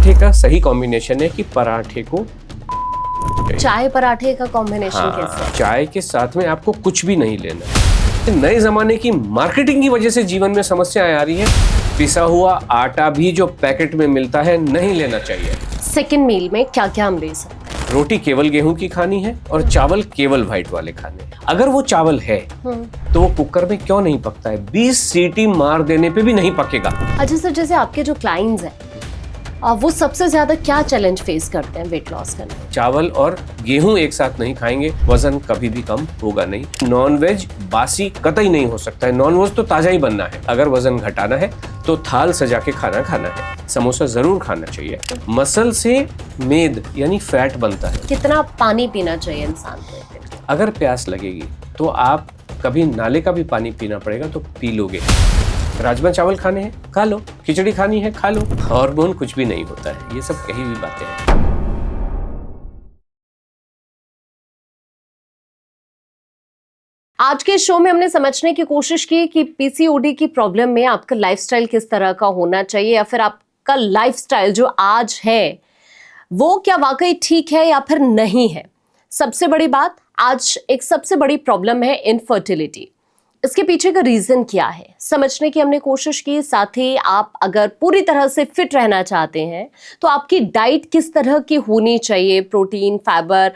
पराठे का सही कॉम्बिनेशन है कि पराठे को चाय पराठे का कॉम्बिनेशन हाँ, कैसे है? चाय के साथ में आपको कुछ भी नहीं लेना। नए जमाने की मार्केटिंग की वजह से जीवन में समस्याएं आ रही है। पिसा हुआ आटा भी जो पैकेट में मिलता है नहीं लेना चाहिए। सेकंड मील में क्या क्या हम ले सकते हैं? रोटी केवल गेहूं की खानी है और चावल केवल व्हाइट वाले खाने हैं। अगर वो चावल है तो वो कुकर में क्यों नहीं पकता है? 20 सीटी मार देने पे भी नहीं पकेगा। अच्छा सर, जैसे आपके जो क्लाइंट्स हैं वो सबसे ज्यादा क्या चैलेंज फेस करते हैं वेट लॉस करने में? चावल और गेहूं एक साथ नहीं खाएंगे, वजन कभी भी कम होगा नहीं। नॉन वेज बासी कतई नहीं हो सकता है। नॉन वेज तो ताजा ही बनना है। अगर वजन घटाना है तो थाल सजा के खाना खाना है। समोसा जरूर खाना चाहिए। मसल से मेद यानी फैट बनता है। कितना पानी पीना चाहिए इंसान को? अगर प्यास लगेगी तो आप कभी नाले का भी पानी पीना पड़ेगा तो पी लोगे। राजमा चावल खाने हैं खा लो, खिचड़ी खानी है खा लो। हार्मोन कुछ भी नहीं होता है। ये सब कही हुई बातें हैं। आज के शो में हमने समझने की कोशिश की कि पीसीओडी की प्रॉब्लम में आपका लाइफस्टाइल किस तरह का होना चाहिए, या फिर आपका लाइफस्टाइल जो आज है वो क्या वाकई ठीक है या फिर नहीं है। सबसे बड़ी बात, आज एक सबसे बड़ी प्रॉब्लम है इनफर्टिलिटी। इसके पीछे का रीजन क्या है समझने की हमने कोशिश की। साथ ही आप अगर पूरी तरह से फिट रहना चाहते हैं तो आपकी डाइट किस तरह की होनी चाहिए, प्रोटीन, फाइबर,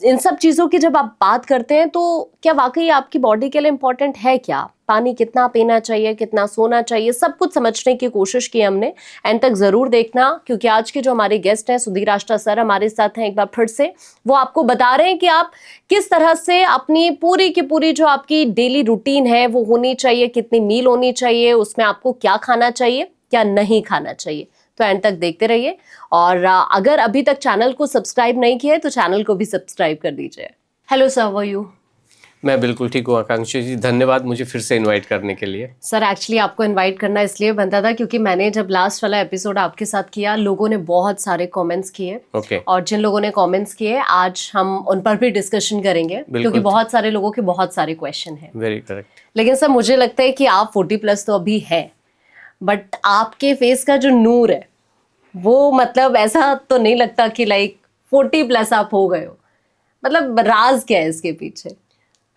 इन सब चीज़ों की जब आप बात करते हैं तो क्या वाकई आपकी बॉडी के लिए इम्पोर्टेंट है क्या? पानी कितना पीना चाहिए, कितना सोना चाहिए, सब कुछ समझने की कोशिश की हमने। एंड तक ज़रूर देखना, क्योंकि आज के जो हमारे गेस्ट हैं सुधीर आष्टा सर हमारे साथ हैं एक बार फिर से। वो आपको बता रहे हैं कि आप किस तरह से अपनी पूरी की पूरी जो आपकी डेली रूटीन है वो होनी चाहिए, कितनी मील होनी चाहिए, उसमें आपको क्या खाना चाहिए, क्या नहीं खाना चाहिए। तो एंड तक देखते रहिए। और अगर अभी तक चैनल को सब्सक्राइब नहीं किया है तो चैनल को भी सब्सक्राइब कर दीजिए। Hello sir, how are you? मैं बिल्कुल ठीक हूँ आकांक्षी जी, धन्यवाद मुझे फिर से इनवाइट करने के लिए। सर एक्चुअली आपको इनवाइट करना इसलिए बनता था क्योंकि मैंने जब लास्ट वाला एपिसोड आपके साथ किया, लोगों ने बहुत सारे कमेंट्स किए। और जिन लोगों ने कमेंट्स किए आज हम उन पर भी डिस्कशन करेंगे, क्योंकि बहुत सारे लोगों के बहुत सारे क्वेश्चन हैं। Very correct. लेकिन सर मुझे लगता है कि आप 40+ तो अभी है, बट आपके फेस का जो नूर है वो मतलब ऐसा तो नहीं लगता कि लाइक 40+ आप हो गए हो। मतलब राज क्या है इसके पीछे?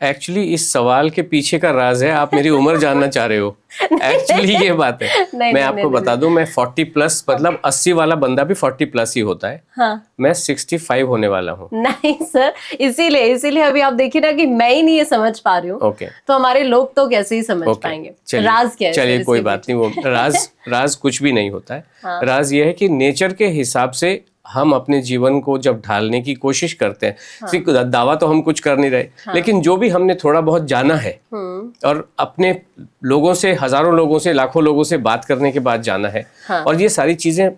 एक्चुअली इस सवाल के पीछे का राज है, आप मेरी उम्र जानना चाह रहे हो। एक्चुअली ये बात है। मैं आपको बता दूं, मैं 40+ मतलब 80 वाला बंदा भी 40+ ही होता है। हाँ। मैं 65 होने वाला हूँ। नहीं सर, इसीलिए अभी आप देखिए ना कि मैं ही नहीं ये समझ पा रही हूँ। तो हमारे लोग तो कैसे ही समझ पाएंगे? राज क्या है? चलिए कोई बात नहीं, वो राज कुछ भी नहीं होता है। हाँ। राज ये है कि नेचर के हिसाब से हम अपने जीवन को जब ढालने की कोशिश करते हैं। हाँ। दावा तो हम कुछ कर नहीं रहे। हाँ। लेकिन जो भी हमने थोड़ा बहुत जाना है और अपने लोगों से, हजारों लोगों से, लाखों लोगों से बात करने के बाद जाना है। हाँ। और ये सारी चीजें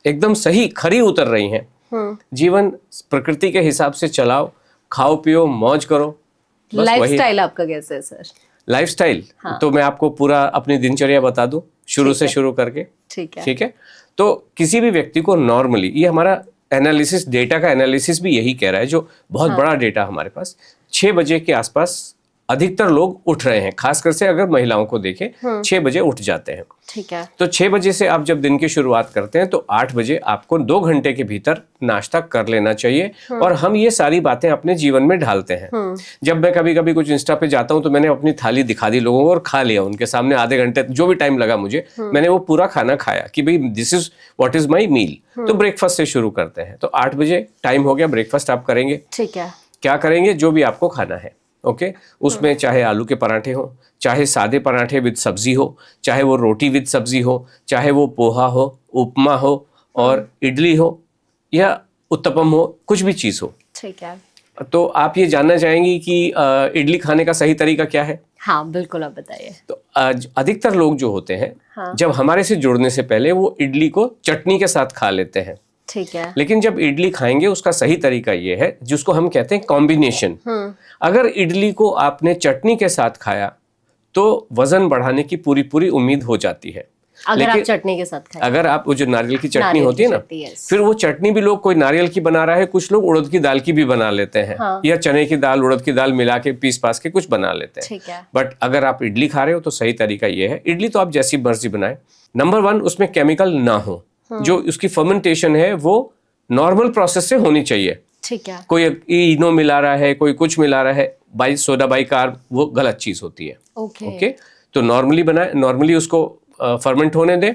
एकदम सही खरी उतर रही हैं। जीवन प्रकृति के हिसाब से चलाओ, खाओ पियो, मौज करो। लाइफस्टाइल आपका कैसे है सर? लाइफस्टाइल तो मैं आपको पूरा अपनी दिनचर्या बता दूं, शुरू से शुरू करके। ठीक है। तो किसी भी व्यक्ति को नॉर्मली, ये हमारा एनालिसिस, डेटा का एनालिसिस भी यही कह रहा है, जो बहुत बड़ा डेटा हमारे पास, 6 बजे के आसपास अधिकतर लोग उठ रहे हैं। खासकर से अगर महिलाओं को देखें 6 बजे उठ जाते हैं। ठीक है। तो 6 बजे से आप जब दिन की शुरुआत करते हैं तो 8 बजे आपको 2 घंटे के भीतर नाश्ता कर लेना चाहिए। और हम ये सारी बातें अपने जीवन में ढालते हैं। जब मैं कभी कभी कुछ इंस्टा पे जाता हूँ तो मैंने अपनी थाली दिखा दी लोगों को और खा लिया उनके सामने। आधे घंटे जो भी टाइम लगा मुझे, मैंने वो पूरा खाना खाया कि भाई this is what is my meal. तो ब्रेकफास्ट से शुरू करते हैं। तो 8 बजे टाइम हो गया, ब्रेकफास्ट आप करेंगे। ठीक है। क्या करेंगे? जो भी आपको खाना है। ओके। उसमें चाहे आलू के पराठे हो, चाहे सादे पराठे विद सब्जी हो, चाहे वो रोटी विद सब्जी हो, चाहे वो पोहा हो, उपमा हो और इडली हो या उत्तपम हो, कुछ भी चीज़ हो। ठीक है। तो आप ये जानना चाहेंगी कि इडली खाने का सही तरीका क्या है? हाँ बिल्कुल, आप बताइए। तो अधिकतर लोग जो होते हैं, जब हमारे से जुड़ने से पहले वो इडली को चटनी के साथ खा लेते हैं। ठीक है। लेकिन जब इडली खाएंगे उसका सही तरीका ये है, जिसको हम कहते हैं कॉम्बिनेशन। अगर इडली को आपने चटनी के साथ खाया तो वजन बढ़ाने की पूरी उम्मीद हो जाती है। अगर आप चटनी के साथ खाएं, अगर आप वो जो नारियल की चटनी होती है ना, फिर वो चटनी भी लोग, कोई नारियल की बना रहा है, कुछ लोग उड़द की दाल की भी बना लेते हैं। हाँ। या चने की दाल, उड़द की दाल मिला के पीस पास के कुछ बना लेते हैं। बट अगर आप इडली खा रहे हो तो सही तरीका ये है, इडली तो आप जैसी मर्जी बनाए। नंबर 1, उसमें केमिकल ना हो। जो उसकी फर्मेंटेशन है वो नॉर्मल प्रोसेस से होनी चाहिए। ठीक है। कोई इनो मिला रहा है, कोई कुछ मिला रहा है, सोडा बाइकार्ब, वो गलत चीज होती है। ओके, तो नॉर्मली उसको फर्मेंट होने दें,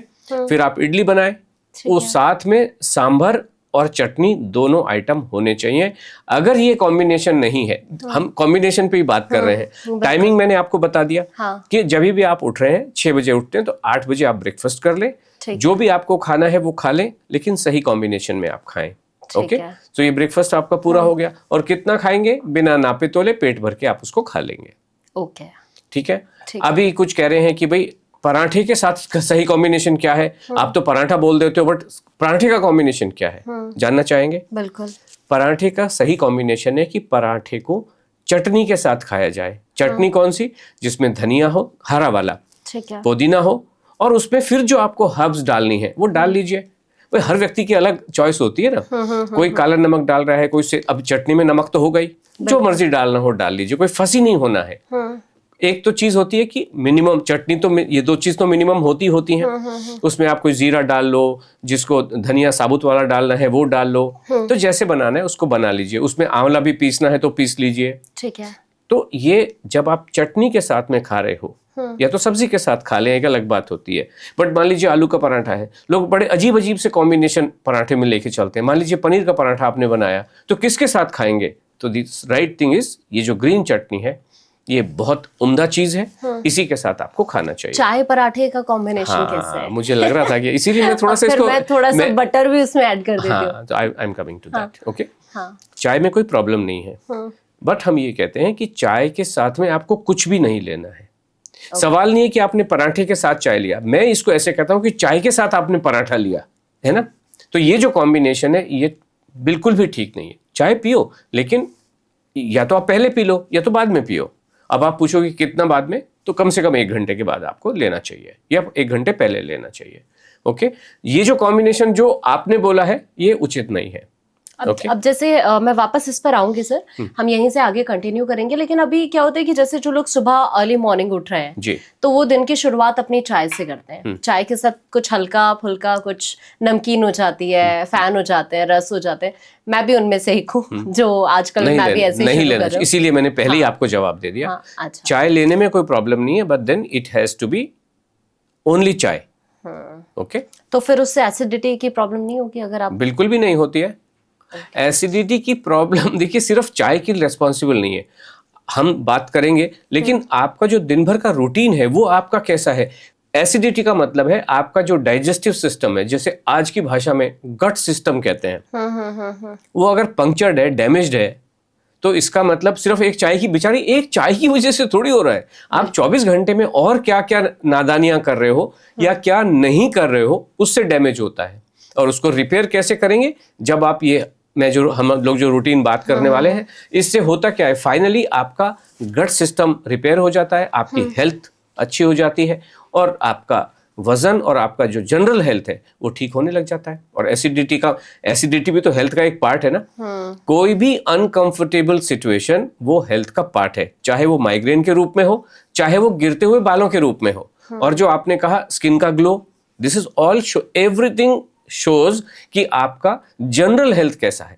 फिर आप इडली बनाएं, उस साथ में सांभर और चटनी दोनों आइटम होने चाहिए। अगर ये कॉम्बिनेशन नहीं है, हम कॉम्बिनेशन पे ही बात कर रहे हैं। टाइमिंग मैंने आपको बता दिया कि जब भी आप उठ रहे हैं 6 बजे उठते हैं तो 8 बजे आप ब्रेकफास्ट कर लें, जो भी आपको खाना है वो खा लें, लेकिन सही कॉम्बिनेशन में आप खाएं। ओके, तो ये ब्रेकफास्ट आपका पूरा हो गया। और कितना खाएंगे, बिना नापे तोले पेट भर के आप उसको खा लेंगे। ओके, ठीक है। अभी कुछ कह रहे हैं कि भाई पराठे के साथ सही कॉम्बिनेशन क्या है? आप तो पराठा बोल देते हो, बट पराठे का कॉम्बिनेशन क्या है जानना चाहेंगे? बिल्कुल। पराठे का सही कॉम्बिनेशन है कि पराठे को चटनी के साथ खाया जाए। चटनी कौन सी? जिसमें धनिया हो, हरा वाला, ठीक है, पुदीना हो, और उसमें फिर जो आपको हर्ब्स डालनी है वो डाल लीजिए। भाई हर व्यक्ति की अलग चॉइस होती है ना। कोई काला नमक डाल रहा है, कोई से, अब चटनी में नमक तो हो गई, जो मर्जी डालना हो डाल लीजिए, कोई फंसी नहीं होना है। एक तो चीज होती है कि मिनिमम चटनी, तो ये 2 चीज तो मिनिमम होती हैं। उसमें आप कोई जीरा डाल लो, जिसको धनिया साबुत वाला डालना है वो डाल लो, तो जैसे बनाना है उसको बना लीजिए। उसमें आंवला भी पीसना है तो पीस लीजिए। ठीक है। तो ये जब आप चटनी के साथ में खा रहे हो या तो सब्जी के साथ खा लें, एक अलग बात होती है। बट मान लीजिए आलू का पराठा है, लोग बड़े अजीब अजीब से कॉम्बिनेशन पराठे में लेके चलते हैं। मान लीजिए पनीर का पराठा आपने बनाया, तो किसके साथ खाएंगे? तो द राइट थिंग इज, ये जो ग्रीन चटनी है ये बहुत उम्दा चीज है, इसी के साथ आपको खाना चाहिए। चाय पराठे का कॉम्बिनेशन कैसे है? मुझे लग रहा था कि इसीलिए मैं थोड़ा सा इसको मैं थोड़ा सा बटर भी उसमें ऐड कर देती हूँ। हाँ, तो I am coming to that. Okay, चाय में कोई प्रॉब्लम नहीं है, बट हम ये कहते हैं कि चाय के साथ में आपको कुछ भी नहीं लेना है। सवाल नहीं है कि आपने पराठे के साथ चाय लिया, मैं इसको ऐसे कहता हूं कि चाय के साथ आपने पराठा लिया है ना, तो ये जो कॉम्बिनेशन है ये बिल्कुल भी ठीक नहीं है। चाय पियो, लेकिन या तो आप पहले पी लो या तो बाद में पियो। अब आप पूछोगे कितना बाद में, तो कम से कम 1 घंटे के बाद आपको लेना चाहिए या 1 घंटे पहले लेना चाहिए। ओके, ये जो कॉम्बिनेशन जो आपने बोला है ये उचित नहीं है। अब जैसे मैं वापस इस पर आऊंगी सर, हम यहीं से आगे कंटिन्यू करेंगे, लेकिन अभी क्या होता है कि जैसे जो लोग सुबह अर्ली मॉर्निंग उठ रहे हैं जी, तो वो दिन की शुरुआत अपनी चाय से करते हैं। चाय के साथ कुछ हल्का फुल्का, कुछ नमकीन हो जाती है, फैन हो जाते हैं, रस हो जाते हैं। मैं भी उनमें से एक हूँ जो आजकल मैं भी ऐसे नहीं लेना, इसीलिए मैंने पहले ही आपको जवाब दे दिया। अच्छा, चाय लेने में कोई प्रॉब्लम नहीं है, but then it has to be only चाय। ओके, तो फिर उससे एसिडिटी की प्रॉब्लम नहीं होगी? अगर आप, बिल्कुल भी नहीं होती है एसिडिटी की प्रॉब्लम। देखिए, सिर्फ चाय की रिस्पॉन्सिबल नहीं है, हम बात करेंगे, लेकिन आपका जो दिन भर का रूटीन है वो आपका कैसा है। एसिडिटी का मतलब है आपका जो डाइजेस्टिव सिस्टम है, जैसे आज की भाषा में गट सिस्टम कहते हैं, वो अगर पंक्चर्ड है, डैमेज्ड है, तो इसका मतलब सिर्फ एक चाय की, बेचारी एक चाय की वजह से थोड़ी हो रहा है। आप 24 घंटे में और क्या क्या नादानियां कर रहे हो या क्या नहीं कर रहे हो, उससे डैमेज होता है। और उसको रिपेयर कैसे करेंगे? जब आप ये, हम लोग जो रूटीन बात करने वाले हैं, इससे होता क्या है, फाइनली आपका गट सिस्टम रिपेयर हो जाता है, आपकी हेल्थ अच्छी हो जाती है, और आपका वजन और आपका जो जनरल हेल्थ है वो ठीक होने लग जाता है। और एसिडिटी भी तो हेल्थ का एक पार्ट है ना। कोई भी अनकंफर्टेबल सिचुएशन वो हेल्थ का पार्ट है, चाहे वो माइग्रेन के रूप में हो, चाहे वो गिरते हुए बालों के रूप में हो। और जो आपने कहा स्किन का glow, this is all everything shows कि आपका जनरल हेल्थ कैसा है।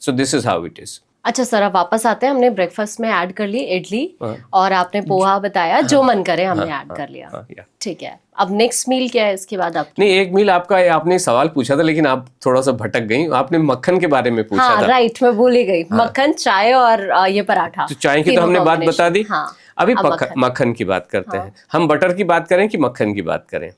So this is how it is. अच्छा सर, अब वापस आते हैं। हमने ब्रेकफास्ट में ऐड कर ली इडली और आपने पोहा बताया, जो मन करे हमने ऐड कर लिया। ठीक है, अब नेक्स्ट मील क्या है इसके बाद? आप नहीं, एक मील आपका, आपने सवाल पूछा था लेकिन आप थोड़ा सा भटक गई, आपने मक्खन के बारे में पूछा था। राइट, मैं भूल ही गई। मक्खन, चाय और ये पराठा। तो चाय की तो हमने बात बता दी। अभी मक्खन की बात करते हैं। हम बटर की बात करें कि मक्खन की बात करें?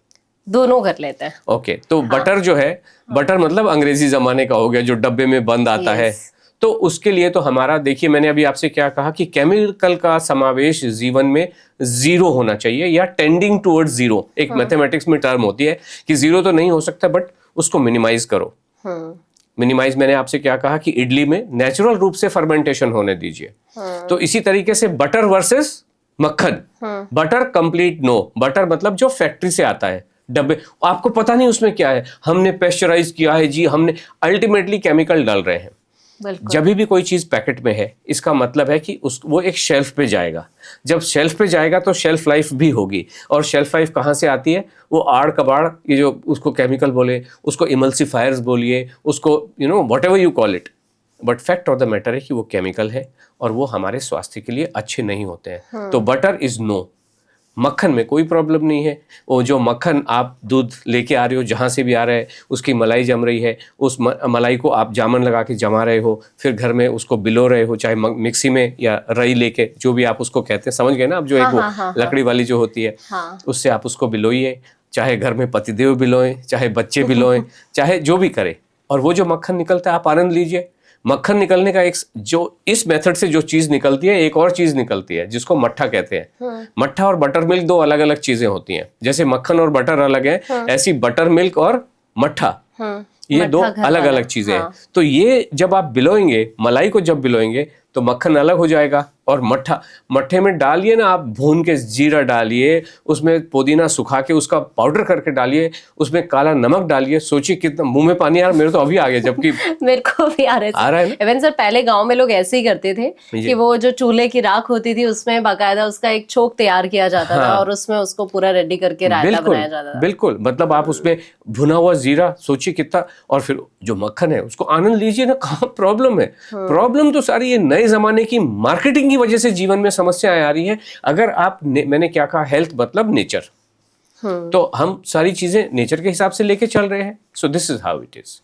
दोनों कर लेते हैं। ओके, तो बटर जो है, बटर मतलब अंग्रेजी जमाने का हो गया, जो डब्बे में बंद आता है। तो उसके लिए तो हमारा, देखिए मैंने अभी आपसे क्या कहा कि केमिकल का समावेश जीवन में 0 होना चाहिए या टेंडिंग टुवर्ड्स 0। एक मैथमेटिक्स में टर्म होती है कि 0 तो नहीं हो सकता, बट उसको मिनिमाइज करो। मिनिमाइज मैंने आपसे क्या कहा कि इडली में नेचुरल रूप से फर्मेंटेशन होने दीजिए। तो इसी तरीके से बटर वर्सेस मक्खन। बटर कंप्लीट नो, बटर मतलब जो फैक्ट्री से आता है, डब्बे, आपको पता नहीं उसमें क्या है, हमने पेस्चराइज किया है जी, हमने अल्टीमेटली केमिकल डाल रहे हैं। बिल्कुल। जब भी कोई चीज पैकेट में है, इसका मतलब है कि वो एक शेल्फ पे जाएगा। जब शेल्फ पे जाएगा तो शेल्फ लाइफ भी होगी। और शेल्फ लाइफ कहाँ से आती है? वो आड़ कबाड़, ये जो उसको केमिकल बोले, उसको इमल्सिफायर्स बोलिए, उसको whatever you call it, but fact of the matter है कि वो केमिकल है और वो हमारे स्वास्थ्य के लिए अच्छे नहीं होते हैं। तो बटर इज नो। मक्खन में कोई प्रॉब्लम नहीं है। वो जो मक्खन आप दूध लेके आ रहे हो, जहाँ से भी आ रहा है, उसकी मलाई जम रही है, उस मलाई को आप जामन लगा के जमा रहे हो, फिर घर में उसको बिलो रहे हो, चाहे मिक्सी में या रई लेके, जो भी आप उसको कहते हैं, समझ गए ना आप, जो एक वो लकड़ी वाली जो होती है, उससे आप उसको बिलोइए। चाहे घर में पतिदेव बिलोएं, चाहे बच्चे बिलोएं, चाहे जो भी करे, और वो जो मक्खन निकलता है आप आनंद लीजिए। मक्खन निकलने का एक जो इस मेथड से जो चीज निकलती है, एक और चीज निकलती है जिसको मट्ठा कहते हैं। मट्ठा और बटर मिल्क दो अलग अलग चीजें होती हैं। जैसे मक्खन और बटर अलग है, ऐसी बटर मिल्क और मट्ठा, ये दो अलग अलग चीजें हैं। तो ये जब आप बिलोएंगे, मलाई को जब बिलोएंगे तो मक्खन अलग हो जाएगा। और मट्ठे में डालिए ना आप, भून के जीरा डालिए, उसमें पुदीना सुखा के उसका पाउडर करके डालिए, उसमें काला नमक डालिए। सोचिए कितना मुंह में पानी आ रहा, मेरे तो अभी आ गया, जबकि मेरे को भी आ रहा है। इवन सर पहले गांव में लोग ऐसे ही करते थे कि वो जो चूल्हे की राख होती थी उसमें बाकायदा उसका एक छोक तैयार किया जाता था और उसमें उसको पूरा रेडी करके रायता बनाया जाता था। बिल्कुल, मतलब आप उसमें भुना हुआ जीरा, सोचिए कितना, और फिर जो मक्खन है उसको आनंद लीजिए ना। कहाँ प्रॉब्लम है? प्रॉब्लम तो सारी ये नए जमाने की मार्केटिंग की वजह से जीवन में समस्याएं आ रही हैं। अगर आप मैंने क्या कहा, हेल्थ मतलब नेचर, तो हम सारी चीजें नेचर के हिसाब से लेके चल रहे हैं। सो this is how it is.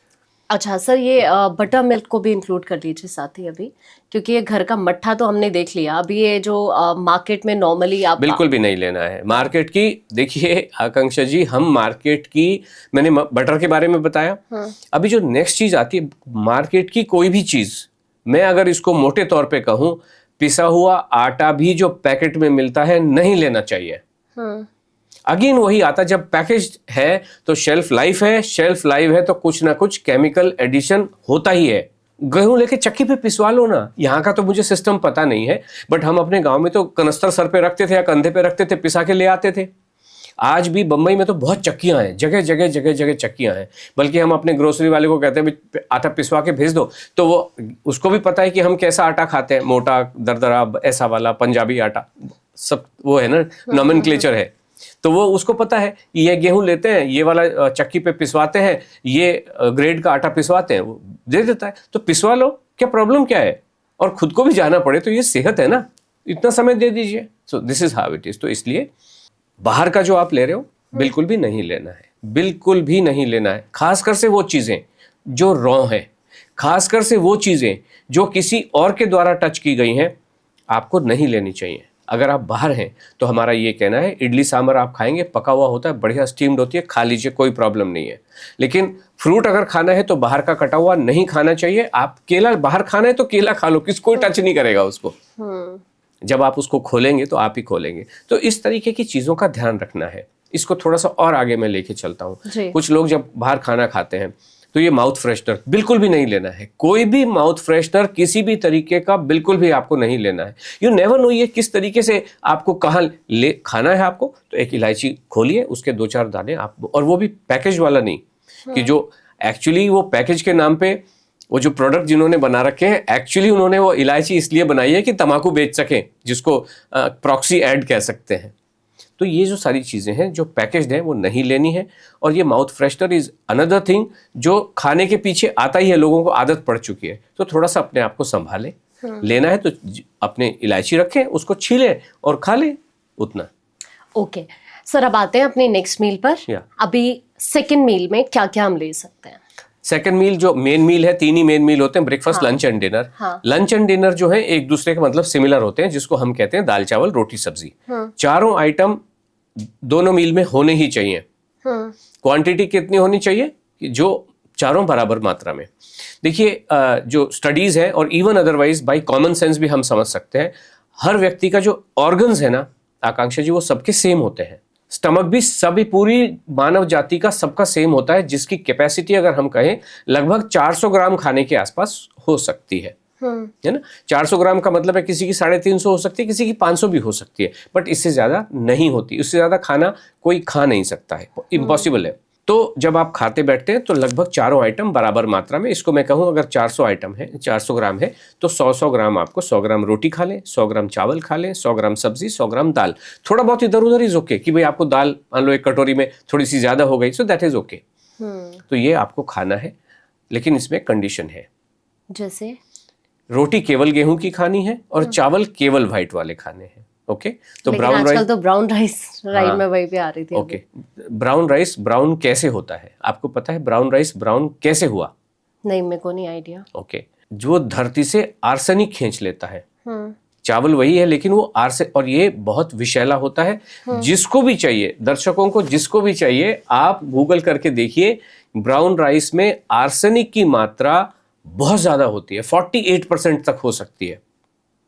अच्छा सर, ये बटर मिल्क को भी इंक्लूड कर लीजिए साथ ही अभी, क्योंकि ये घर का मट्ठा तो हमने देख लिया। अभी ये जो मार्केट में नॉर्मली आप बिल्कुल भी नहीं लेना है मार्केट की। देखिए आकांक्षा जी, हम मार्केट की, मैंने बटर के बारे में बताया। अभी जो नेक्स्ट चीज आती है मार्केट की, कोई भी चीज, मैं अगर इसको मोटे तौर पे कहूं, पिसा हुआ आटा भी जो पैकेट में मिलता है नहीं लेना चाहिए। अगेन वही आता, जब पैकेज है तो शेल्फ लाइफ है, शेल्फ लाइफ है तो कुछ ना कुछ केमिकल एडिशन होता ही है। गेहूं लेके चक्की पे पिसवा लो ना। यहाँ का तो मुझे सिस्टम पता नहीं है, बट हम अपने गांव में तो कनस्तर सर पे रखते थे या कंधे पे रखते थे, पिसा के ले आते थे। आज भी बम्बई में तो बहुत चक्कियां हैं, जगह जगह जगह जगह चक्कियां हैं। बल्कि हम अपने ग्रोसरी वाले को कहते हैं आटा पिसवा के भेज दो, तो वो उसको भी पता है कि हम कैसा आटा खाते हैं, मोटा दरदरा ऐसा वाला पंजाबी आटा, सब वो है ना, नॉमेनक्लेचर है। तो वो उसको पता है कि ये गेहूं लेते हैं, ये वाला चक्की पे पिसवाते हैं, ये ग्रेड का आटा पिसवाते हैं, वो दे देता है। तो पिसवा लो, क्या प्रॉब्लम क्या है? और खुद को भी जाना पड़े तो ये सेहत है ना, इतना समय दे दीजिए। सो this is how it is. तो इसलिए बाहर का जो आप ले रहे हो बिल्कुल भी नहीं लेना है, बिल्कुल भी नहीं लेना है। खासकर से वो चीजें जो रॉ हैं, खासकर से वो चीजें जो किसी और के द्वारा टच की गई हैं, आपको नहीं लेनी चाहिए। अगर आप बाहर हैं तो हमारा ये कहना है, इडली सांभर आप खाएंगे, पका हुआ होता है, बढ़िया स्टीम्ड होती है, खा लीजिए, कोई प्रॉब्लम नहीं है। लेकिन फ्रूट अगर खाना है तो बाहर का कटा हुआ नहीं खाना चाहिए। आप केला बाहर खाना है तो केला खा लो, कोई टच नहीं करेगा उसको। जब आप उसको खोलेंगे तो आप ही खोलेंगे। तो इस तरीके की चीज़ों का ध्यान रखना है। इसको थोड़ा सा और आगे मैं लेके चलता हूँ। कुछ लोग जब बाहर खाना खाते हैं तो ये माउथ फ्रेशनर बिल्कुल भी नहीं लेना है। कोई भी माउथ फ्रेशनर किसी भी तरीके का बिल्कुल भी आपको नहीं लेना है। यू नेवर नो ये किस तरीके से आपको कहाँ ले खाना है आपको। तो एक इलायची खोलिए, उसके 2-4 दाने आप, और वो भी पैकेज वाला नहीं, कि जो एक्चुअली वो पैकेज के नाम पे वो जो प्रोडक्ट जिन्होंने बना रखे हैं, एक्चुअली उन्होंने वो इलायची इसलिए बनाई है कि तंबाकू बेच सकें, जिसको प्रॉक्सी ऐड कह सकते हैं। तो ये जो सारी चीज़ें हैं जो पैकेज्ड हैं वो नहीं लेनी है। और ये mouth freshener is another thing जो खाने के पीछे आता ही है, लोगों को आदत पड़ चुकी है। तो थोड़ा सा अपने आप को संभालें। लेना है तो अपने इलायची रखें, उसको छीलें और खा लें, उतना। ओके सर, अब आते हैं अपनी नेक्स्ट मील पर। अभी सेकेंड मील में क्या क्या हम ले सकते हैं? सेकंड मील जो मेन मील है, 3 ही मेन मील होते हैं, breakfast, lunch and dinner. Lunch and dinner जो है एक दूसरे के मतलब सिमिलर होते हैं, जिसको हम कहते हैं दाल चावल रोटी सब्जी। चारों आइटम दोनों मील में होने ही चाहिए। क्वांटिटी कितनी होनी चाहिए? जो चारों बराबर मात्रा में। देखिए जो स्टडीज है और even otherwise by common sense भी हम समझ सकते हैं, हर व्यक्ति का जो ऑर्गन्स है ना आकांक्षा जी, वो सबके सेम होते हैं। स्टमक भी सभी, पूरी मानव जाति का सबका सेम होता है, जिसकी कैपेसिटी अगर हम कहें लगभग 400 ग्राम खाने के आसपास हो सकती है ना। 400 ग्राम का मतलब है किसी की 350 हो सकती है, किसी की 500 भी हो सकती है, बट इससे ज्यादा नहीं होती। उससे ज्यादा खाना कोई खा नहीं सकता है, इम्पॉसिबल है। तो जब आप खाते बैठते हैं तो लगभग चारों आइटम बराबर मात्रा में, इसको मैं कहूँ अगर 400 आइटम है, 400 ग्राम है, तो 100 ग्राम आपको 100 ग्राम रोटी खा लें, 100 ग्राम चावल खा लें, 100 ग्राम सब्जी, 100 ग्राम दाल। थोड़ा बहुत इधर उधर इज ओके कि भाई आपको दाल मान लो एक कटोरी में थोड़ी सी ज़्यादा हो गई, सो दैट इज ओके। तो ये आपको खाना है, लेकिन इसमें कंडीशन है। जैसे रोटी केवल गेहूं की खानी है और चावल केवल व्हाइट वाले खाने हैं। ओके, तो लेकिन ब्राउन आजकल राइस, तो ब्राउन राइस हाँ, में वही पे आ रही थी अभी। ओके, ब्राउन राइस ब्राउन कैसे होता है आपको पता है? ब्राउन राइस ब्राउन कैसे हुआ? नहीं, मेरे को नहीं आइडिया। ओके, जो धरती से आर्सेनिक खींच लेता है। चावल वही है लेकिन वो और ये बहुत विषैला होता है। जिसको भी चाहिए, दर्शकों को जिसको भी चाहिए, आप गूगल करके देखिए, ब्राउन राइस में आर्सेनिक की मात्रा बहुत ज्यादा होती है, 48% तक हो सकती है।